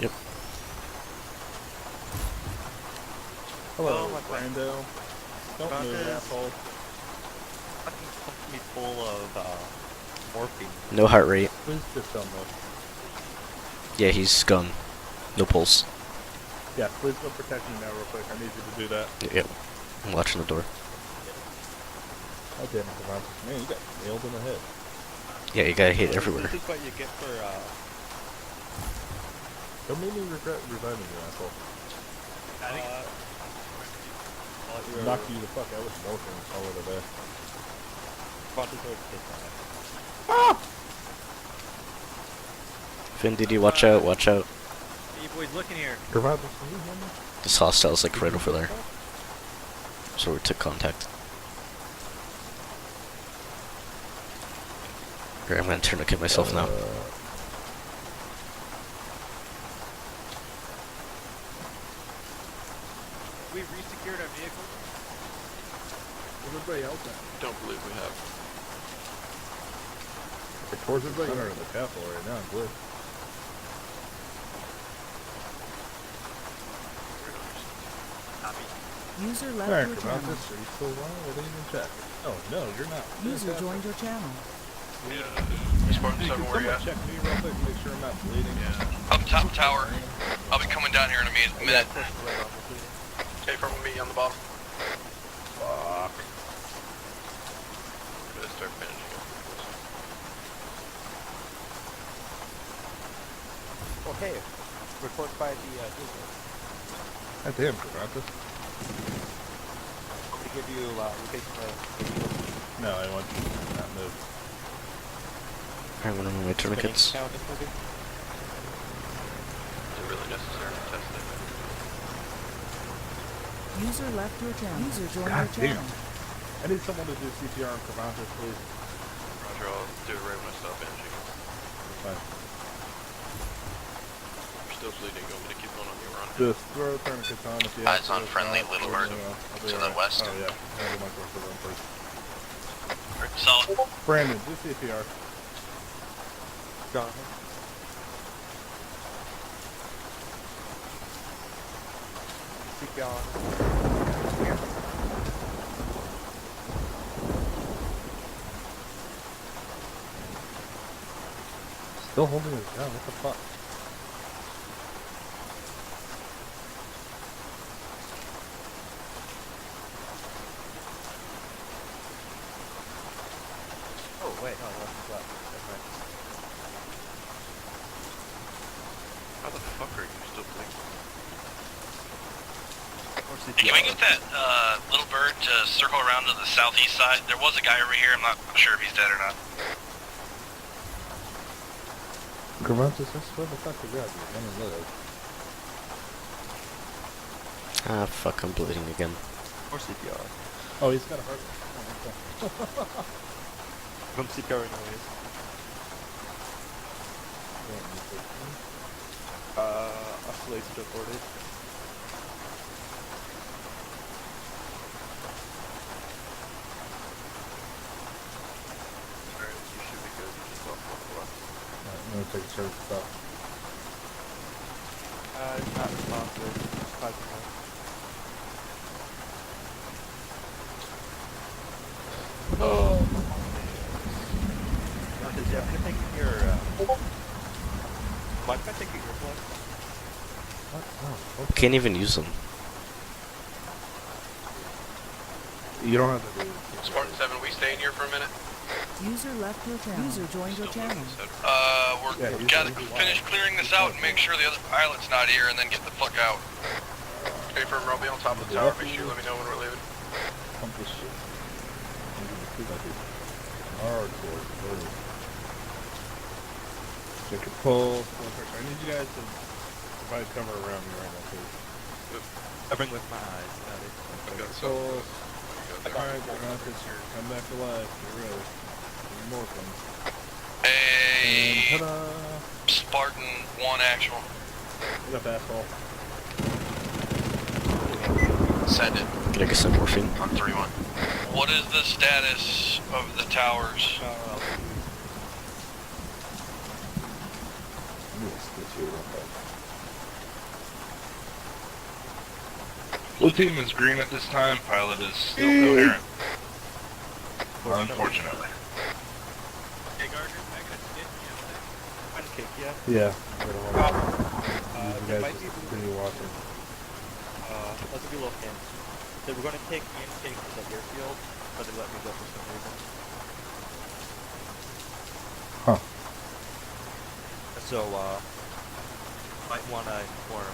Yep. Hello, Brando. Don't move, asshole. Fucking company full of morphine. No heart rate. Please just don't move. Yeah, he's gone. No pulse. Yeah, please go protect me now real quick. I need you to do that. Yep. I'm watching the door. God damn it, Devontae. Man, you got nailed in the head. Yeah, you gotta hit everywhere. This is what you get for, Don't make me regret reviving you, asshole. I think, Knock you the fuck out with morphine and call it a day. Finn, did you watch out? Watch out. Hey, you boys, looking here. Devontae, can you hear me? This hostile's like right over there. So we took contact. Here, I'm gonna tourniquet myself now. We resecured our vehicle. Everybody else at? Don't believe we have. We're towards the center of the castle right now, Blue. Copy. User left Alright, your about channel. this, are you still alive? I didn't even check. Oh, no, you're not. User joined your channel. Spartan 7, where you at? Check me real quick, make sure I'm not bleeding. Up top tower. I'll be coming down here in a minute. Okay, from me on the bottom. Fuck. Better start finishing up. Okay. Report by the Google. God damn, Kravantis. I'm gonna give you location of No, I want you to not move. I'm gonna move my tourniquets. Is it really necessary to test it? User left your channel. User joined God your channel. damn. I need someone to do CPR on Kravantis, please. Roger, I'll do it right when I stop banishing. Fine. You're still bleeding. You want me to keep going on your run? Just throw tourniquets on if you have Eyes on to. friendly, If Little not, Bird. I'll be To the alright. west. Oh, yeah. Handle my course of run, please. Solid. Brandon, do CPR. Got him. Keep going. Still holding his gun, what the fuck? Oh, wait, no, that's left. That's right. How the fuck are you still bleeding? Can we get that little bird to circle around to the southeast side? There was a guy over here. I'm not sure if he's dead or not. Kravantis, I swear the fuck to God, you're gonna live. Ah, fuck, I'm bleeding again. Or CPR. Oh, he's got a heart. From CPR anyways. Oscillates reported. Alright, you should be good. You just lost one left. I'm gonna take a service off. Not responsive. 5 more. Oh! Did you ever take your, Why did I take your earplugs? What? Oh, Can't even use them. you don't have to do it. Spartan 7, we staying here for a minute? User left your channel. User joined your channel. We're gotta finish clearing this out and make sure the other pilot's not here and then get the fuck out. Okay, firm, I'll be on top of the tower. Make sure you let me know when we're leaving. Pump this shit. Hardcore. Check your pulse. I need you guys to provide cover around me right now, please. I bring with my eyes. Got it. I've got Pulse. something. Alright, Kravantis, come back to life. Get ready. Need more things. A Ta-da! Spartan 1 actual. What up, asshole? Send it Can I get some morphine? on 3-1. What is the status of the towers? I'm gonna stitch you real quick. Blue team is green at this time. Pilot is still coherent. Unfortunately. Hey, Gardner, I got a skit. One kick, yeah. Yeah. You There guys might be just continue watching. let's be looking. They were gonna take intake to the airfield, but they let me go for some reason. Huh. So, might wanna inform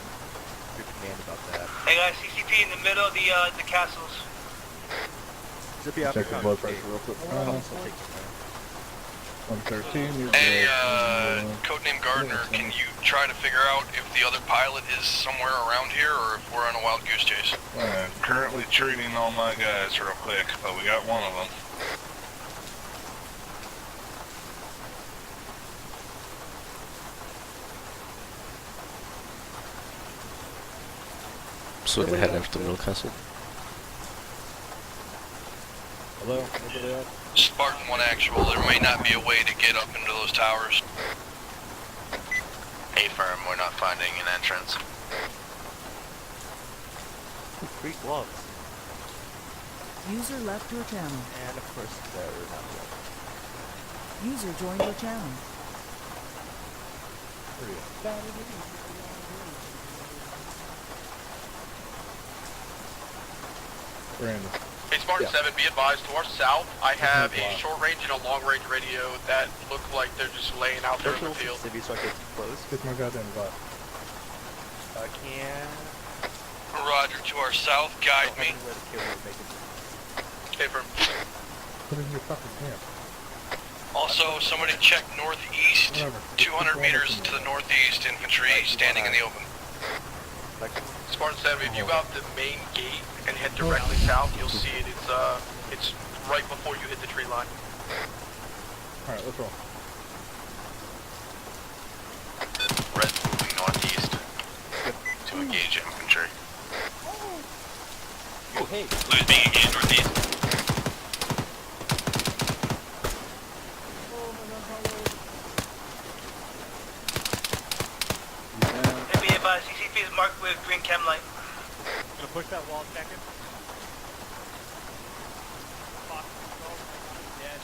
your command about that. Hey guys, CCP in the middle of the castles. Zippy out Check your blood pressure real quick. 113, you're Hey, good. codename Gardner, can you try to figure out if the other pilot is somewhere around here or if we're on a wild goose chase? I'm currently treating all my guys real quick, but we got one of them. So we're gonna head after Mill Castle. Hello? Anybody else? Spartan 1 actual, there may not be a way to get up into those towers. A firm, we're not finding an entrance. Free gloves. User left your channel. And of course, we're not yet. User joined your channel. Brandon. Hey, Spartan 7, be advised, to our south, I have a short-range and a long-range radio that look like they're just laying out there in the field. City so I get close. Kiss my goddamn butt. Can... Roger, to our south, guide me. Hey, from... Put it in your fucking camp. Also, somebody check northeast, 200 meters to the northeast, infantry standing in the open. Spartan 7, if you go out the main gate and head directly south, you'll see it. It's right before you hit the tree line. Alright, let's roll. Red moving northeast to engage infantry. Oh, hey. Blue's being engaged northeast. Be advised, CCP is marked with green chem light. Gonna push that wall second. Dead.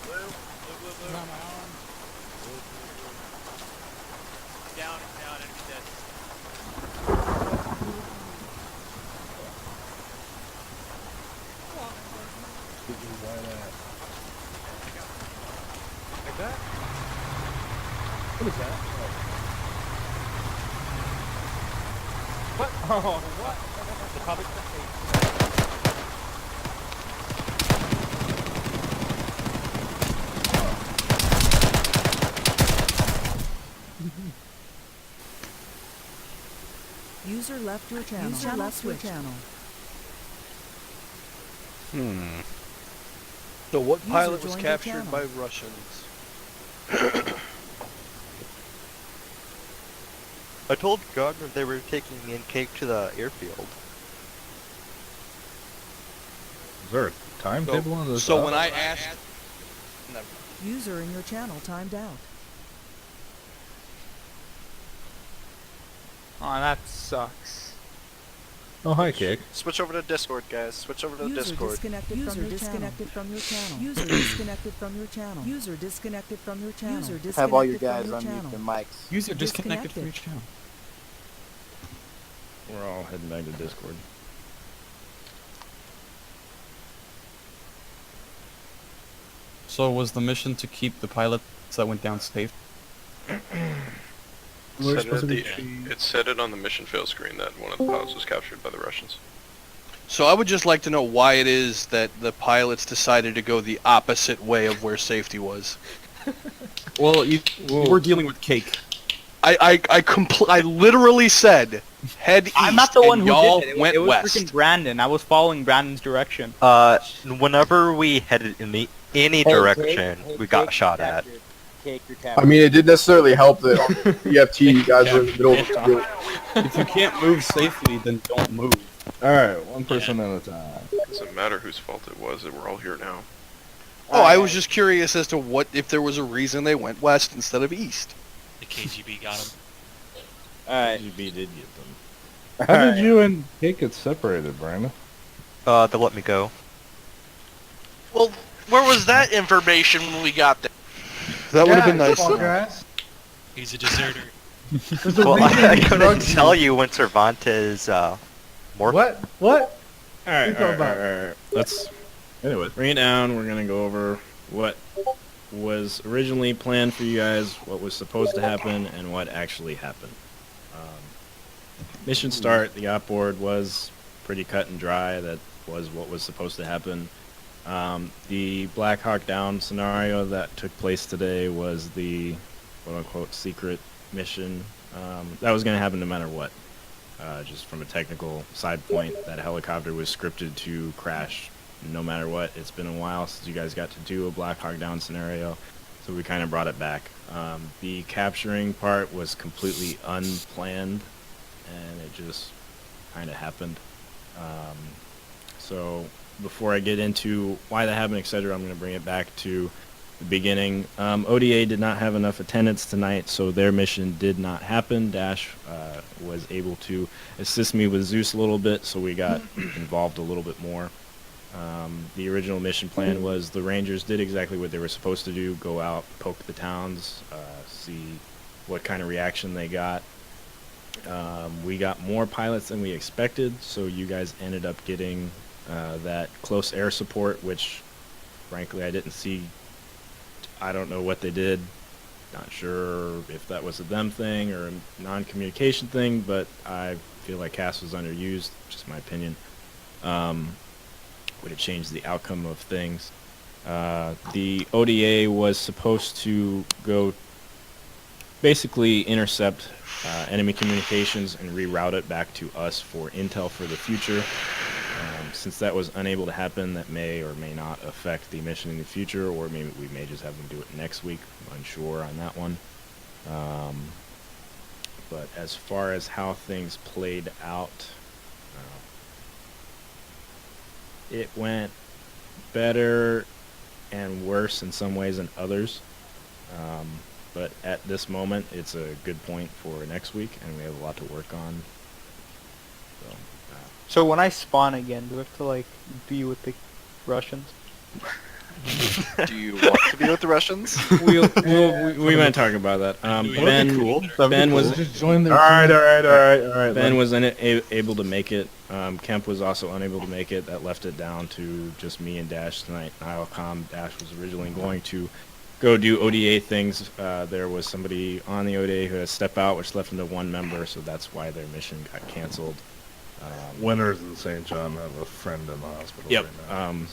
Blue. Got my arm. Down, enemy dead. Like that? What is that? What? Oh, what? They're probably gonna take. User left your channel. User left your channel. So what User pilot was joined your captured channel. by Russians? I told Gardner they were taking in cake to the airfield. Is there a timetable on this? So when I asked... User in your channel timed out. Oh, that sucks. Oh, hi, Cake. Switch over to Discord, guys. Switch over to User Discord. disconnected from your channel. User disconnected from your channel. User disconnected from your channel. User disconnected Have all your from guys your unmute channel. their mics. User disconnected from your channel. We're all heading back to Discord. So was the mission to keep the pilots that went down safe? It said it on the mission fail screen that one of the pilots was captured by the Russians. So I would just like to know why it is that the pilots decided to go the opposite way of where safety was. Well, we're dealing with cake. I literally said head east. I'm not the one who y'all did it. Went it was west. freaking Brandon. I was following Brandon's direction. Whenever we headed in any direction, we got shot at. I mean, it didn't necessarily help that on EFT you guys were in the middle of the field. If you can't move safely, then don't move. Alright, one person at a time. Doesn't matter whose fault it was, that we're all here now. Oh, I was just curious as to what if there was a reason they went west instead of east. The KGB got him. Alright. KGB did get them. How did you and Cake get separated, Brandon? They let me go. Well, where was that information when we got there? That would have been nice. He's a deserter. Well, I couldn't tell you when Cervantes, more. What? Alright. Let's bring it down. We're gonna go over what was originally planned for you guys, what was supposed to happen, and what actually happened. Mission start, the op board was pretty cut and dry. That was what was supposed to happen. The Black Hawk Down scenario that took place today was the quote-unquote secret mission. That was going to happen no matter what. Just from a technical side point, that helicopter was scripted to crash no matter what. It's been a while since you guys got to do a Black Hawk Down scenario, so we kind of brought it back. The capturing part was completely unplanned, and it just kind of happened. So before I get into why that happened, etc., I'm going to bring it back to the beginning. ODA did not have enough attendance tonight, so their mission did not happen. Dash was able to assist me with Zeus a little bit, so we got involved a little bit more. The original mission plan was the Rangers did exactly what they were supposed to do, go out, poke the towns, see what kind of reaction they got. We got more pilots than we expected, so you guys ended up getting that close air support, which frankly I didn't see. I don't know what they did. Not sure if that was a them thing or a non-communication thing, but I feel like CAS was underused, just my opinion. Would have changed the outcome of things. The ODA was supposed to go basically intercept enemy communications and reroute it back to us for intel for the future. Since that was unable to happen, that may or may not affect the mission in the future, or maybe we may just have them do it next week. I'm unsure on that one. But as far as how things played out, it went better and worse in some ways than others. But at this moment, it's a good point for next week, and we have a lot to work on. So when I spawn again, do I have to like be with the Russians? Do you want to be with the Russians? we might talk about that. Ben was just join their all right. Ben was able to make it. Kemp was also unable to make it. That left it down to just me and Dash tonight. Nilecom Dash was originally going to go do ODA things. There was somebody on the ODA who had to step out, which left them to one member, so that's why their mission got canceled. Winners in St. John have a friend in the hospital Yep. right now.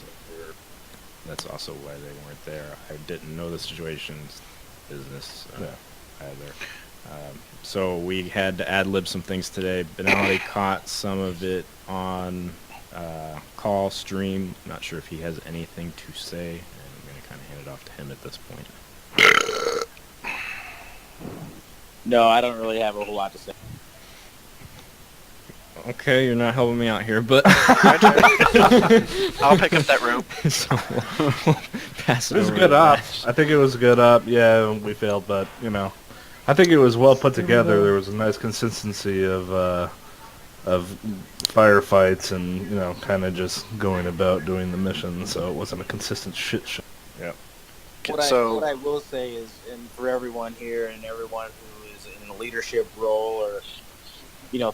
That's also why they weren't there. I didn't know the situation's business either. So we had to ad-lib some things today. Benali caught some of it on call, stream. Not sure if he has anything to say, and I'm going to kind of hand it off to him at this point. No, I don't really have a whole lot to say. Okay, you're not helping me out here, but I'll pick up that rope. So we'll pass it was a over good to up. Dash. I think it was a good up. Yeah, we failed, but you know, I think it was well put together. There was a nice consistency of firefights and you know, kind of just going about doing the mission. So it wasn't a consistent shit show. Yep. What I will say is, and for everyone here and everyone who is in a leadership role or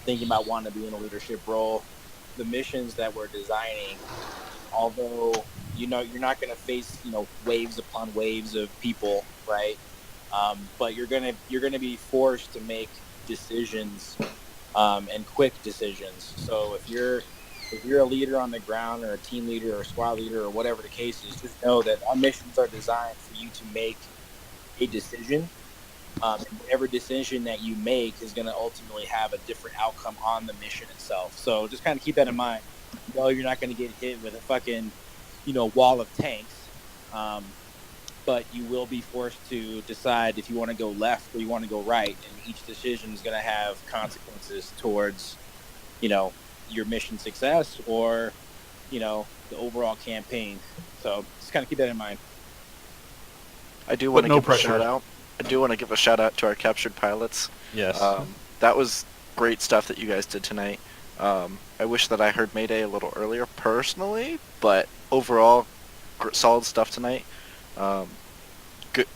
thinking about wanting to be in a leadership role, the missions that we're designing, although you're not going to face waves upon waves of people, right? But you're gonna be forced to make decisions and quick decisions. So if you're a leader on the ground or a team leader or a squad leader or whatever the case is, just know that our missions are designed for you to make a decision. And whatever decision that you make is going to ultimately have a different outcome on the mission itself. So just kind of keep that in mind. You're not going to get hit with a fucking, wall of tanks, but you will be forced to decide if you want to go left or you want to go right, and each decision is going to have consequences towards, your mission success or, the overall campaign. So just kind of keep that in mind. I do want to give a shout out. I do want to give a shout out to our captured pilots. Yes. That was great stuff that you guys did tonight. I wish that I heard Mayday a little earlier personally, but overall, solid stuff tonight.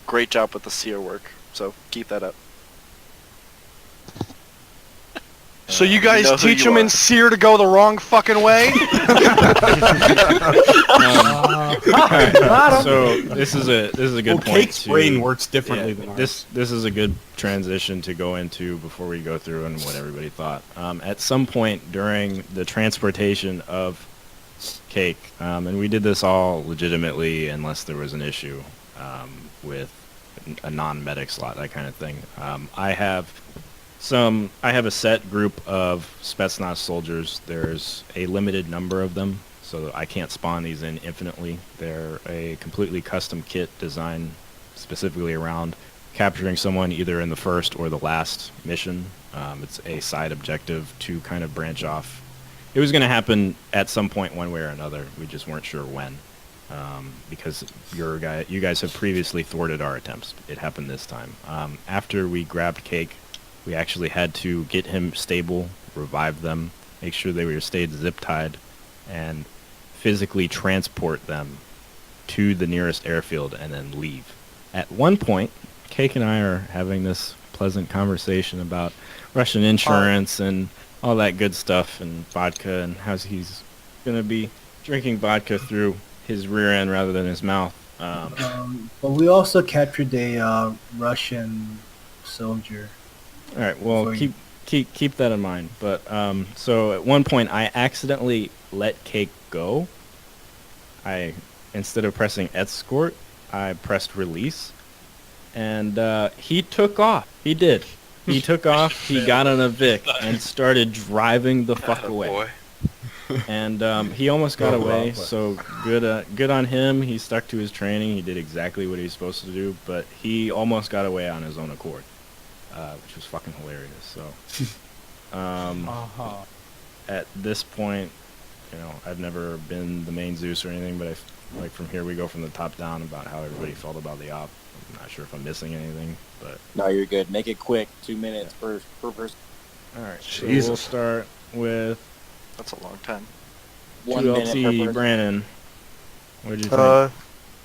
Great job with the SEER work, so keep that up. So you guys know who teach you them are. in SEER to go the wrong fucking way? So this is a good point. Cake's brain works differently than ours. This is a good transition to go into before we go through and what everybody thought. At some point during the transportation of Cake, and we did this all legitimately unless there was an issue with a non-medic slot, that kind of thing. I have a set group of Spetsnaz soldiers. There's a limited number of them, so I can't spawn these in infinitely. They're a completely custom kit designed specifically around capturing someone either in the first or the last mission. It's a side objective to kind of branch off. It was going to happen at some point one way or another. We just weren't sure when. because you guys have previously thwarted our attempts. It happened this time. After we grabbed Cake, we actually had to get him stable, revive them, make sure they were stayed zip-tied, and physically transport them to the nearest airfield and then leave. At one point, Cake and I are having this pleasant conversation about Russian insurance and all that good stuff and vodka and how he's going to be drinking vodka through his rear end rather than his mouth. But we also captured a Russian soldier. All right, well, keep that in mind. But so at one point, I accidentally let Cake go. Instead of pressing escort, I pressed release, and he took off. He did. He took off. He got on a Vic and started driving the fuck away. Boy. And he almost got away. So good on him. He stuck to his training. He did exactly what he was supposed to do. But he almost got away on his own accord, which was fucking hilarious. So, at this point, I've never been the main Zeus or anything, but like from here we go from the top down about how everybody felt about the op. I'm not sure if I'm missing anything, but No, you're good. Make it quick. 2 minutes per person. all right. So we'll start with That's a long time. 1 minute per 2LT person. Brandon. What did you think?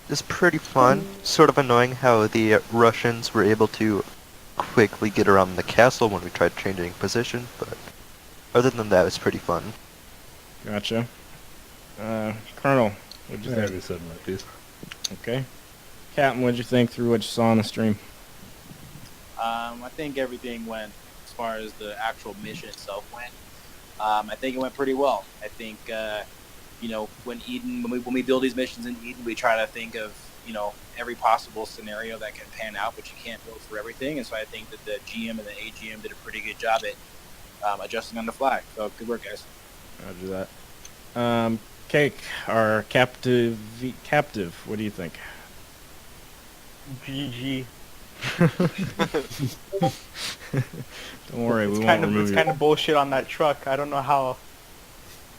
It's pretty fun. Sort of annoying how the Russians were able to quickly get around the castle when we tried changing position, but other than that, it's pretty fun. Gotcha. Colonel, what'd you I think? already said my piece. Okay. Captain, what'd you think through what you saw on the stream? I think everything went as far as the actual mission itself went. I think it went pretty well. I think when we build these missions in Eden, we try to think of every possible scenario that can pan out, but you can't build for everything. And so I think that the GM and the AGM did a pretty good job at adjusting on the fly. So good work, guys. Roger that. Cake, our captive. What do you think? GG. Don't worry, we It's won't remove you. kind of bullshit on that truck. I don't know how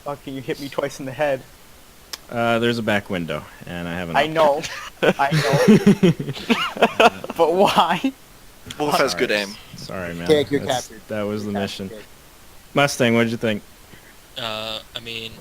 fucking you hit me twice in the head. There's a back window, and I haven't. I know. But why? Wolf has good aim. Sorry, man. Cake, you're That's- captured. That was the You're mission. captured, Cake. Mustang, what did you think? I mean,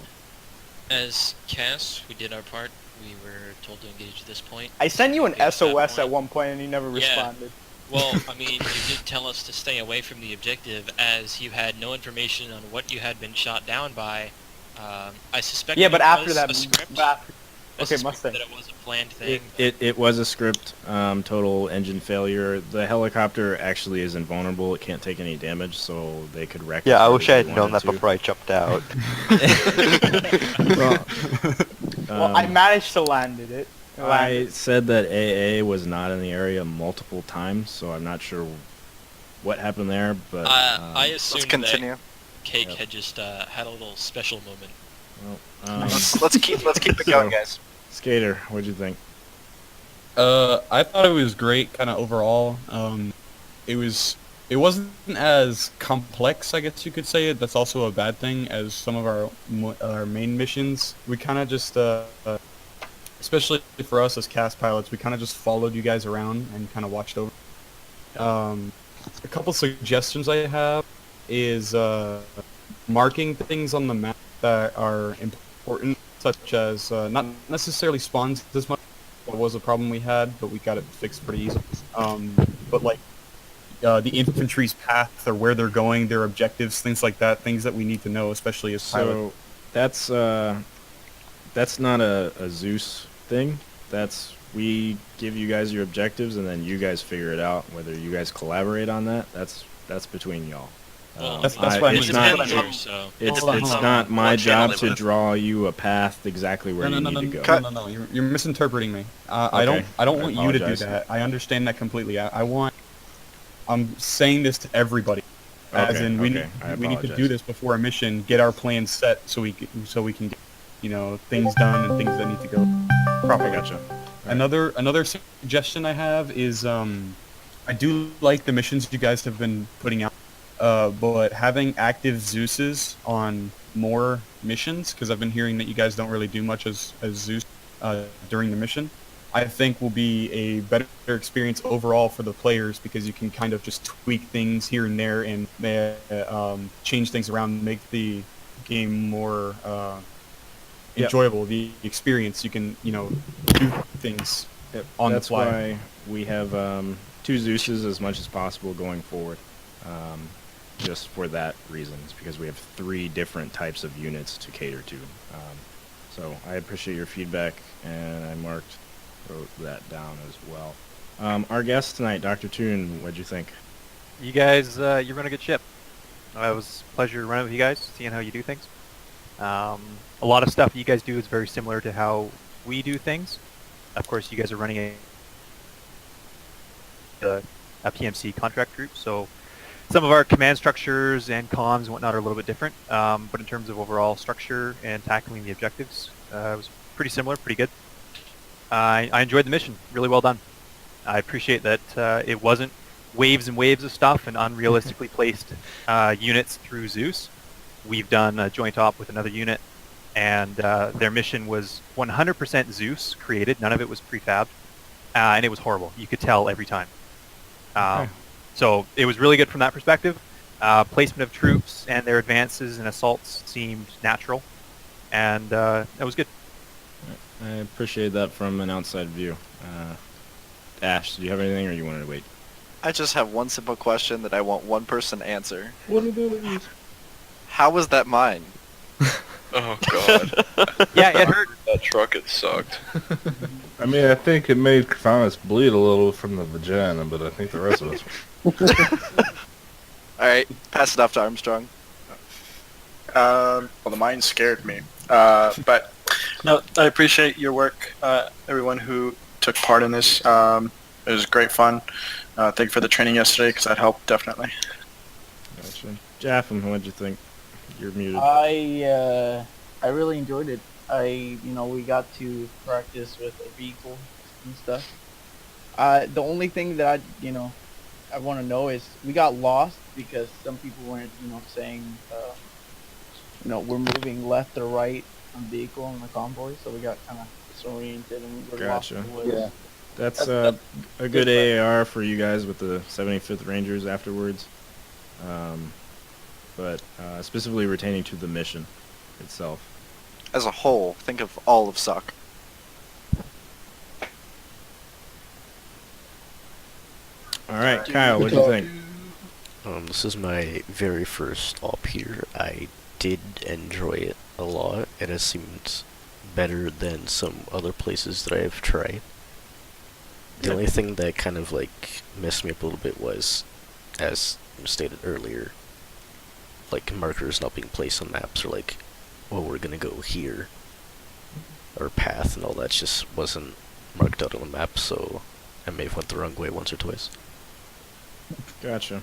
as Cass, we did our part. We were told to engage at this point. I sent you an At that SOS at point- one point and you never Yeah. responded. Well, I mean, you did tell us to stay away from the objective as you had no information on what you had been shot down by. I suspect Yeah, but it after was that, a script. but after- I okay, suspect Mustang. that it was a planned thing. It was a script. Total engine failure. The helicopter actually is invulnerable. It can't take any damage, so they could wreck. Yeah, it I if wish they I had known wanted that to. before I jumped out. Well, I managed to land it. I said that AA was not in the area multiple times, so I'm not sure what happened there. But I assumed continue. that Cake had just had a little special moment. Well, let's keep it going, guys. Skater, what'd you think? I thought it was great, kind of overall. It wasn't as complex, I guess you could say. That's also a bad thing, as some of our main missions. We kind of just, especially for us as cast pilots, we kind of just followed you guys around and kind of watched over. A couple suggestions I have is marking things on the map that are important, such as not necessarily spawns as much. That was a problem we had, but we got it fixed pretty easily. But like the infantry's path, or where they're going, their objectives, things like that, things that we need to know, especially as pilots. So that's not a Zeus thing. We give you guys your objectives, and then you guys figure it out. Whether you guys collaborate on that, that's between y'all. Well, That's what I mean. It's not my job to draw you a path exactly where you need to go. No, you're misinterpreting me. I Okay. don't want you to do apologize. that. I understand that completely. I'm saying this to everybody, as in we need to apologize. do this before a mission, get our plan set so we can get things done and things that need to go properly. Gotcha. Another suggestion I have is I do like the missions you guys have been putting out, but having active Zeuses on more missions, because I've been hearing that you guys don't really do much as Zeus, during the mission, I think will be a better experience overall for the players because you can kind of just tweak things here and there and change things around, make the game more enjoyable. The experience, you can do things on the fly. That's why we have 2 Zeuses as much as possible going forward. Just for that reason, it's because we have 3 different types of units to cater to. So I appreciate your feedback, and I wrote that down as well. Our guest tonight, Dr. Toon, what'd you think? You guys, you run a good ship. It was a pleasure running with you guys, seeing how you do things. A lot of stuff you guys do is very similar to how we do things. Of course, you guys are running a PMC contract group, so some of our command structures and comms and whatnot are a little bit different, but in terms of overall structure and tackling the objectives, it was pretty similar, pretty good. I enjoyed the mission. Really well done. I appreciate that it wasn't waves and waves of stuff and unrealistically placed units through Zeus. We've done a joint op with another unit, and their mission was 100% Zeus created. None of it was prefabbed, and it was horrible. You could tell every time. So it was really good from that perspective. Placement of troops and their advances and assaults seemed natural, and that was good. I appreciate that from an outside view. Ash, do you have anything, or you wanted to wait? I just have one simple question that I want one person to answer. What it is? How was that mine? Oh god. Yeah, it hurt. That truck, it sucked. I mean, I think it made Thomas bleed a little from the vagina, but I think the rest of us... Alright, pass it off to Armstrong. Well, the mine scared me. But no, I appreciate your work, everyone who took part in this. It was great fun. Thank you for the training yesterday, because that helped definitely. Gotcha. Jaffin, what'd you think? You're muted. I really enjoyed it. We got to practice with a vehicle and stuff. The only thing that I want to know is we got lost because some people weren't, saying, we're moving left or right on vehicle in the convoy, so we got kind of disoriented and we were lost in the woods. Yeah. That's a good AAR for you guys with the 75th Rangers afterwards. But specifically retaining to the mission itself. As a whole, think of all of SUC. Alright, Kyle, what do you think? This is my very first op here. I did enjoy it a lot. It has seemed better than some other places that I have tried. The only thing that kind of messed me up a little bit was, as stated earlier, markers not being placed on maps, or we're gonna go here, or path and all that just wasn't marked out on the map, so I may have went the wrong way once or twice. Gotcha.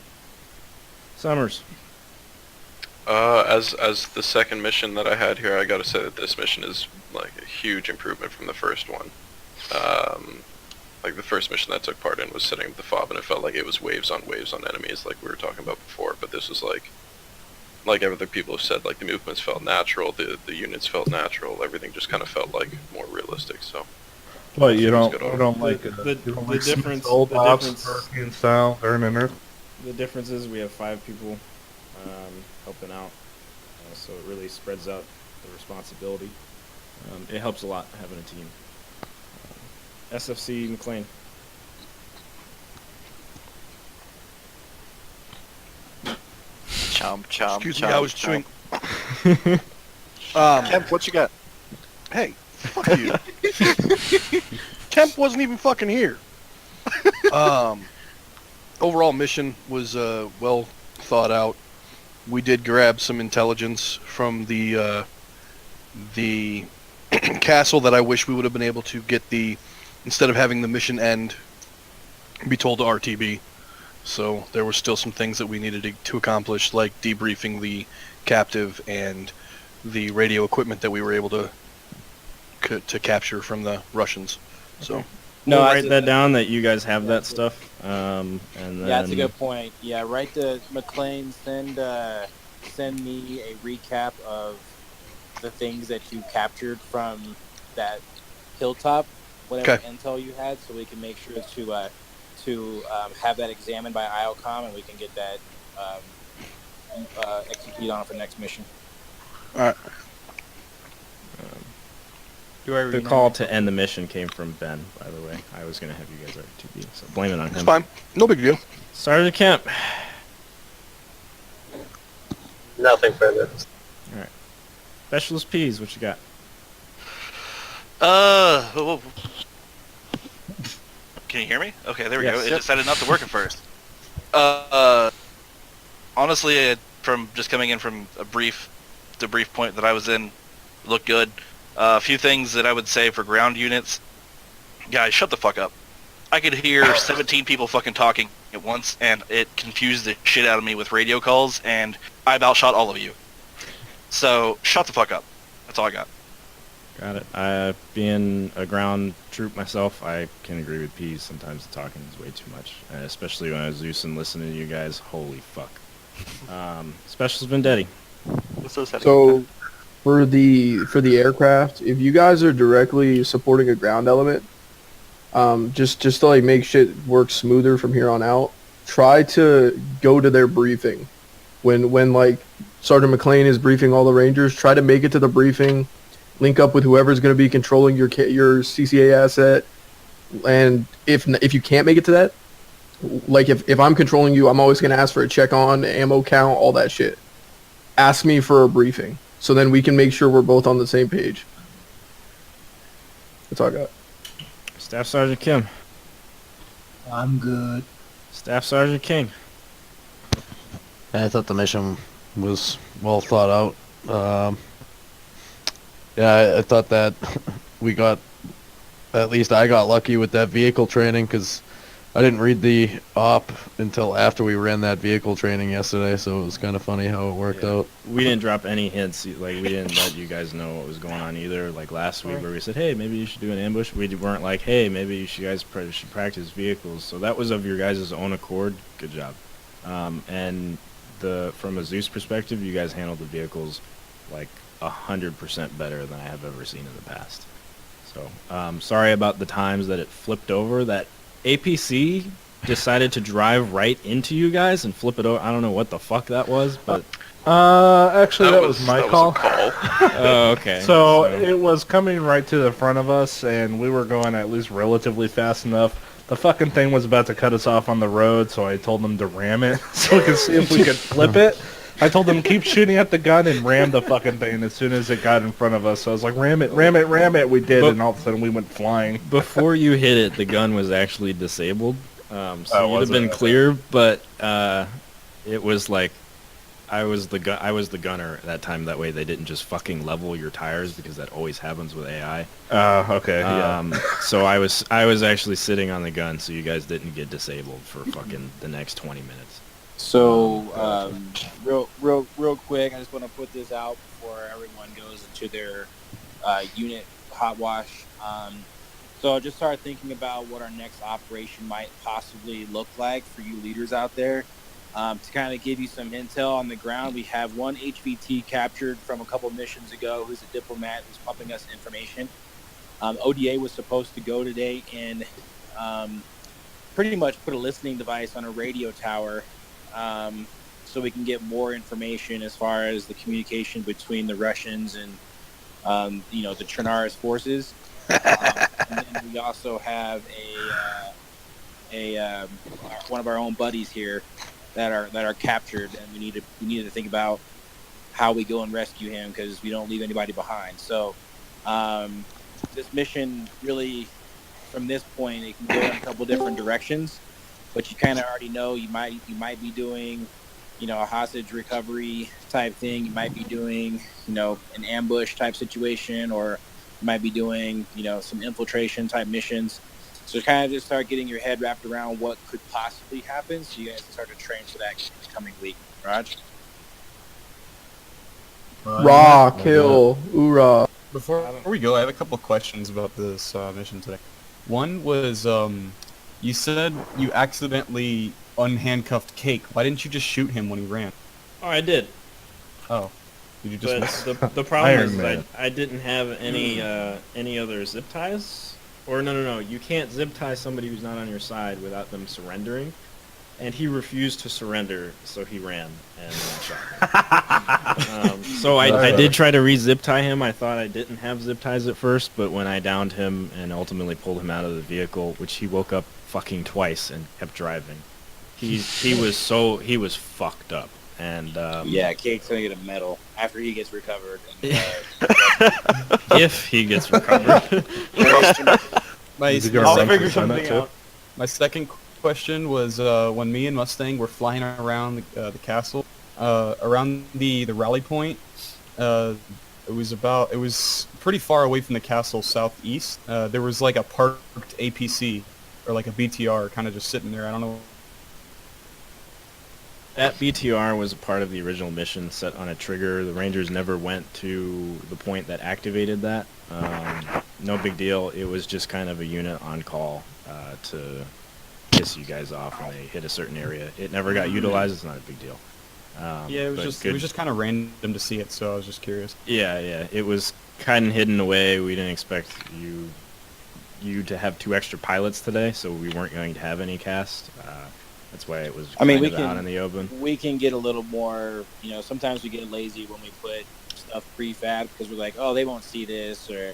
Summers. As the second mission that I had here, I gotta say that this mission is a huge improvement from the first one. The first mission that I took part in was setting up the fob, and it felt like it was waves on enemies, like we were talking about before. But this was like other people have said, the movements felt natural, the units felt natural, everything just kind of felt more realistic. So. What, you don't like it? The difference. Old ops, Hurricane style, Earn and Earth. The difference is we have 5 people helping out, so it really spreads out the responsibility. It helps a lot having a team. SFC McLean. Chomp, chomp, Excuse chomp, me, I was chomp. chewing. Kemp, what you got? Hey, fuck you. Kemp wasn't even fucking here. Overall mission was well thought out. We did grab some intelligence from the castle that I wish we would have been able to get instead of having the mission end, be told to RTB. So there were still some things that we needed to accomplish, like debriefing the captive and the radio equipment that we were able to capture from the Russians. So no, write that down that you guys have that stuff. And then... Yeah, that's a good point. Yeah, write to McLean. Send me a recap of the things that you captured from that hilltop, whatever Okay. intel you had, so we can make sure to have that examined by IOCOM, and we can get that executed on for next mission. All right. The call to end the mission came from Ben, by the way. I was going to have you guys RTB, so blame it on him. It's fine. No big deal. Sergeant Kemp. Nothing further. Alright. Specialist P's, what you got? Can you hear me? Okay, there we Yes. go. It Yep. decided not to work at first. Honestly, from just coming in from a brief debrief point that I was in, looked good. A few things that I would say for ground units. Guys, shut the fuck up. I could hear 17 people fucking talking at once, and it confused the shit out of me with radio calls, and I about shot all of you. So, shut the fuck up. That's all I got. Got it. Being a ground troop myself, I can agree with P's. Sometimes the talking is way too much, especially when I was Zeus and listening to you guys. Holy fuck. Specialist Vendetti. So, for the aircraft, if you guys are directly supporting a ground element, just to like make shit work smoother from here on out, try to go to their briefing. When like Sergeant McLean is briefing all the Rangers, try to make it to the briefing, link up with whoever's going to be controlling your CCA asset, and if you can't make it to that, like if I'm controlling you, I'm always going to ask for a check on ammo count, all that shit. Ask me for a briefing, so then we can make sure we're both on the same page. That's all I got. Staff Sergeant Kim. I'm good. Staff Sergeant King. I thought the mission was well thought out. I thought that we got, at least I got lucky with that vehicle training, because I didn't read the op until after we ran that vehicle training yesterday, so it was kind of funny how it worked out. We didn't drop any hints, like we didn't let you guys know what was going on either, like last week where we said, hey, maybe you should do an ambush. We weren't like, hey, maybe you guys should practice vehicles. So that was of your guys' own accord. Good job. And from a Zeus perspective, you guys handled the vehicles like 100% better than I have ever seen in the past. So sorry about the times that it flipped over. That APC decided to drive right into you guys and flip it over. I don't know what the fuck that was, but Actually, that was my call. Oh, okay. So it was coming right to the front of us, and we were going at least relatively fast enough. The fucking thing was about to cut us off on the road, so I told them to ram it so we could see if we could flip it. I told them keep shooting at the gun and ram the fucking thing as soon as it got in front of us. So I was like, ram it, ram it, ram it. We did, and all of a sudden we went flying. Before you hit it, the gun was actually disabled. So you'd have been it? clear, but it was like I was the gunner at that time. That way they didn't just fucking level your tires, because that always happens with AI. Okay. Yeah. So I was actually sitting on the gun, so you guys didn't get disabled for fucking the next 20 minutes. So, real quick, I just want to put this out before everyone goes into their unit hot wash. So just start thinking about what our next operation might possibly look like for you leaders out there. To kind of give you some intel on the ground, we have one HVT captured from a couple missions ago who's a diplomat who's pumping us information. ODA was supposed to go today and pretty much put a listening device on a radio tower, so we can get more information as far as the communication between the Russians and the Trinara's forces. And then we also have one of our own buddies here that are captured, and we need to think about how we go and rescue him, because we don't leave anybody behind. So this mission really, from this point, it can go in a couple different directions, but you kind of already know you might be doing a hostage recovery type thing. You might be doing an ambush type situation, or you might be doing some infiltration type missions. So kind of just start getting your head wrapped around what could possibly happen, so you guys can start to train for that coming week. Raj? Raw, kill, oorah. Before we go, I have a couple of questions about this mission today. One was, you said you accidentally unhandcuffed Cake. Why didn't you just shoot him when he ran? Oh, I did. Oh. Did you But just miss? the problem Iron is Man. I didn't have any other zip ties. Or no, you can't zip tie somebody who's not on your side without them surrendering. And he refused to surrender, so he ran and shot me. So I did try to re-zip tie him. I thought I didn't have zip ties at first, but when I downed him and ultimately pulled him out of the vehicle, which he woke up fucking twice and kept driving, he was fucked up. And Yeah, Kate's gonna get a medal after he gets recovered. And, if he gets recovered. I'll figure something out. My second question was when me and Mustang were flying around the castle, around the rally point. It was pretty far away from the castle southeast. There was like a parked APC or like a BTR kind of just sitting there. I don't know. That BTR was a part of the original mission set on a trigger. The Rangers never went to the point that activated that. No big deal. It was just kind of a unit on call to piss you guys off when they hit a certain area. It never got utilized. It's not a big deal. Yeah, it was just kind of random to see it, so I was just curious. Yeah. It was kind of hidden away. We didn't expect you to have 2 extra pilots today, so we weren't going to have any cast. That's why it was out in the open. We can get a little more, sometimes we get lazy when we put stuff prefab because we're like, oh, they won't see this, or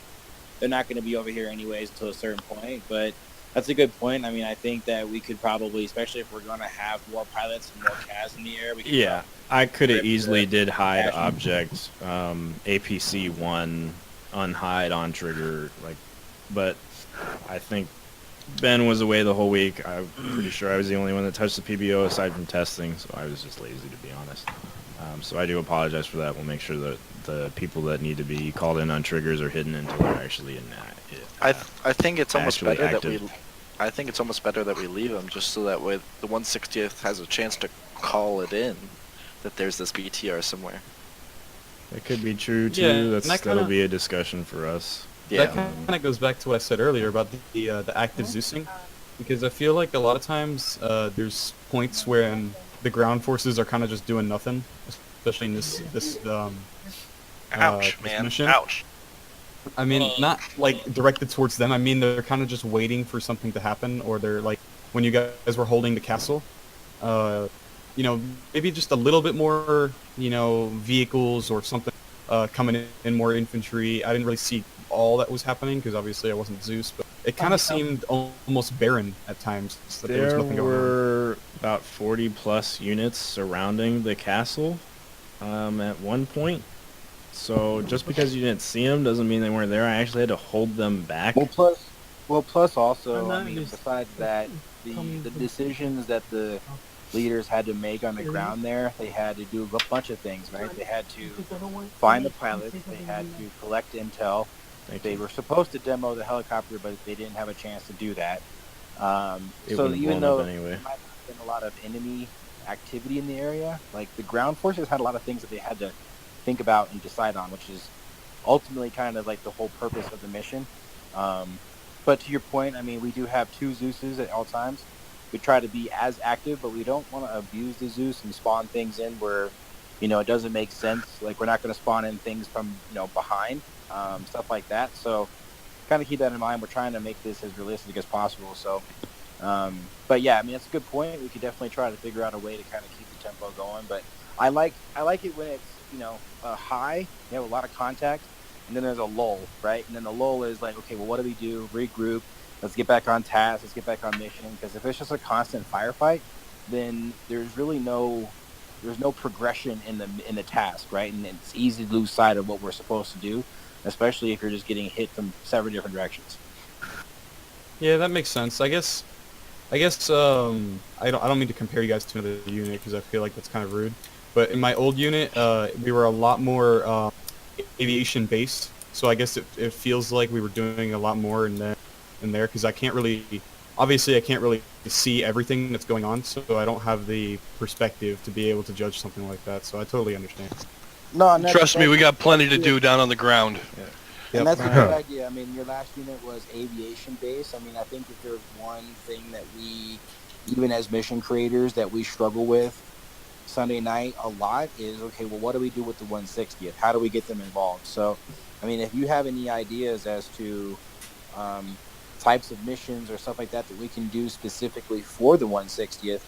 they're not going to be over here anyways until a certain point. But that's a good point. I mean, I think that we could probably, especially if we're going to have more pilots and more cast in the air. Yeah, I could have easily did hide object, APC-1, unhide on trigger, but I think Ben was away the whole week. I'm pretty sure I was the only one that touched the PBO aside from testing, so I was just lazy, to be honest. So I do apologize for that. We'll make sure that the people that need to be called in on triggers are hidden until they're actually in that. I think it's almost better active. that we. I think it's almost better that we leave them just so that way the 160th has a chance to call it in that there's this BTR somewhere. That could be true too. Yeah, That'll be a discussion for us. That kind of goes back to what I said earlier about the active Zeusing, because I feel like a lot of times there's points where the ground forces are kind of just doing nothing, especially in this Ouch, man. mission. Ouch. I mean, not like directed towards them. I mean, they're kind of just waiting for something to happen, or they're like when you guys were holding the castle. Maybe just a little bit more, vehicles or something coming in, more infantry. I didn't really see all that was happening because obviously I wasn't Zeus, but it kind of seemed almost barren at times. That there was nothing going on. were about 40 plus units surrounding the castle at one point. So just because you didn't see them doesn't mean they weren't there. I actually had to hold them back. Well, plus also, I mean, besides that, the decisions that the leaders had to make on the ground there, they had to do a bunch of things, right? They had to find the pilots, they had to collect intel. They were supposed to demo the helicopter, but they didn't have a chance to do that. So even though there might have been a lot of enemy activity in the area, like the ground forces had a lot of things that they had to think about and decide on, which is ultimately kind of like the whole purpose of the mission. But to your point, I mean, we do have 2 Zeuses at all times. We try to be as active, but we don't want to abuse the Zeus and spawn things in where, it doesn't make sense. Like, we're not going to spawn in things from, behind, stuff like that. So kind of keep that in mind. We're trying to make this as realistic as possible. So, but yeah, I mean, that's a good point. We could definitely try to figure out a way to kind of keep the tempo going. But I like it when it's, high, you have a lot of contact, and then there's a lull, right? And then the lull is like, okay, well, what do we do? Regroup. Let's get back on task. Let's get back on mission. Because if it's just a constant firefight, then there's really no progression in the task, right? And it's easy to lose sight of what we're supposed to do, especially if you're just getting hit from several different directions. Yeah, that makes sense. I guess I don't mean to compare you guys to another unit because I feel like that's kind of rude. But in my old unit, we were a lot more aviation based. So I guess it feels like we were doing a lot more in there because I can't really see everything that's going on, so I don't have the perspective to be able to judge something like that. So I totally understand. No, trust me, we got plenty to do down on the ground. Yeah. And that's a good idea. I mean, your last unit was aviation based. I mean, I think if there's one thing that we, even as mission creators, that we struggle with Sunday night a lot is, okay, well, what do we do with the 160th? How do we get them involved? So, I mean, if you have any ideas as to types of missions or stuff like that that we can do specifically for the 160th,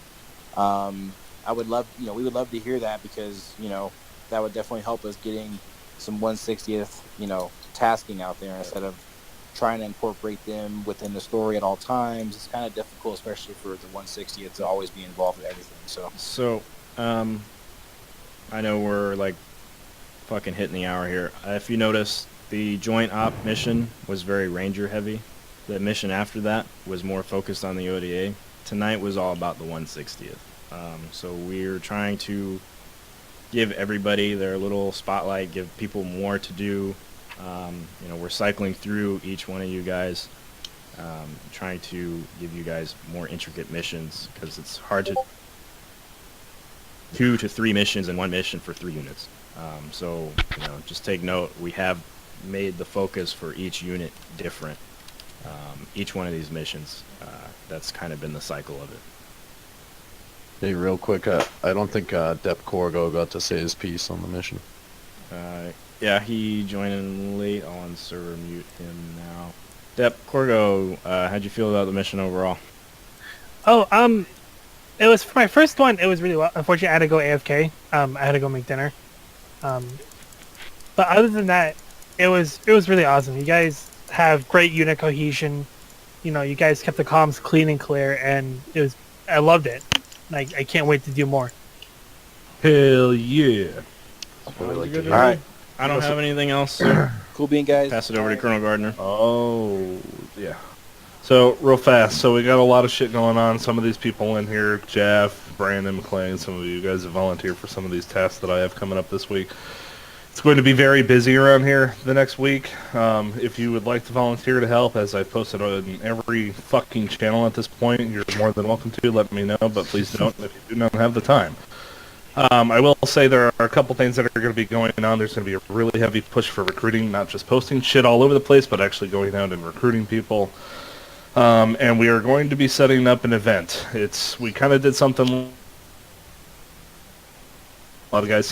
I would love, we would love to hear that, because, that would definitely help us getting some 160th, tasking out there instead of trying to incorporate them within the story at all times. It's kind of difficult, especially for the 160th to always be involved in everything. So, I know we're like fucking hitting the hour here. If you notice, the joint op mission was very ranger heavy. The mission after that was more focused on the ODA. Tonight was all about the 160th. So we're trying to give everybody their little spotlight, give people more to do. We're cycling through each one of you guys, trying to give you guys more intricate missions, because it's hard to 2 to 3 missions in one mission for 3 units. So just take note, we have made the focus for each unit different. Each one of these missions, that's kind of been the cycle of it. Hey, real quick, I don't think Dep Corgo got to say his piece on the mission. Yeah, he joined in late. I'll on-server mute him now. Dep Corgo, how'd you feel about the mission overall? Oh, it was for my first one. It was really well. Unfortunately, I had to go AFK. I had to go make dinner. But other than that, it was really awesome. You guys have great unit cohesion. You guys kept the comms clean and clear, and I loved it. I can't wait to do more. Hell yeah! All right, I don't have anything else. So cool bean, guys. Pass it over to Colonel Gardner. Oh yeah. So real fast, so we got a lot of shit going on. Some of these people in here, Jeff, Brandon, McLean, some of you guys have volunteered for some of these tasks that I have coming up this week. It's going to be very busy around here the next week. If you would like to volunteer to help, as I've posted on every fucking channel at this point, you're more than welcome to. Let me know, but please don't if you do not have the time. I will say there are a couple things that are going to be going on. There's going to be a really heavy push for recruiting, not just posting shit all over the place, but actually going out and recruiting people. And we are going to be setting up an event. We kind of did something. A lot of guys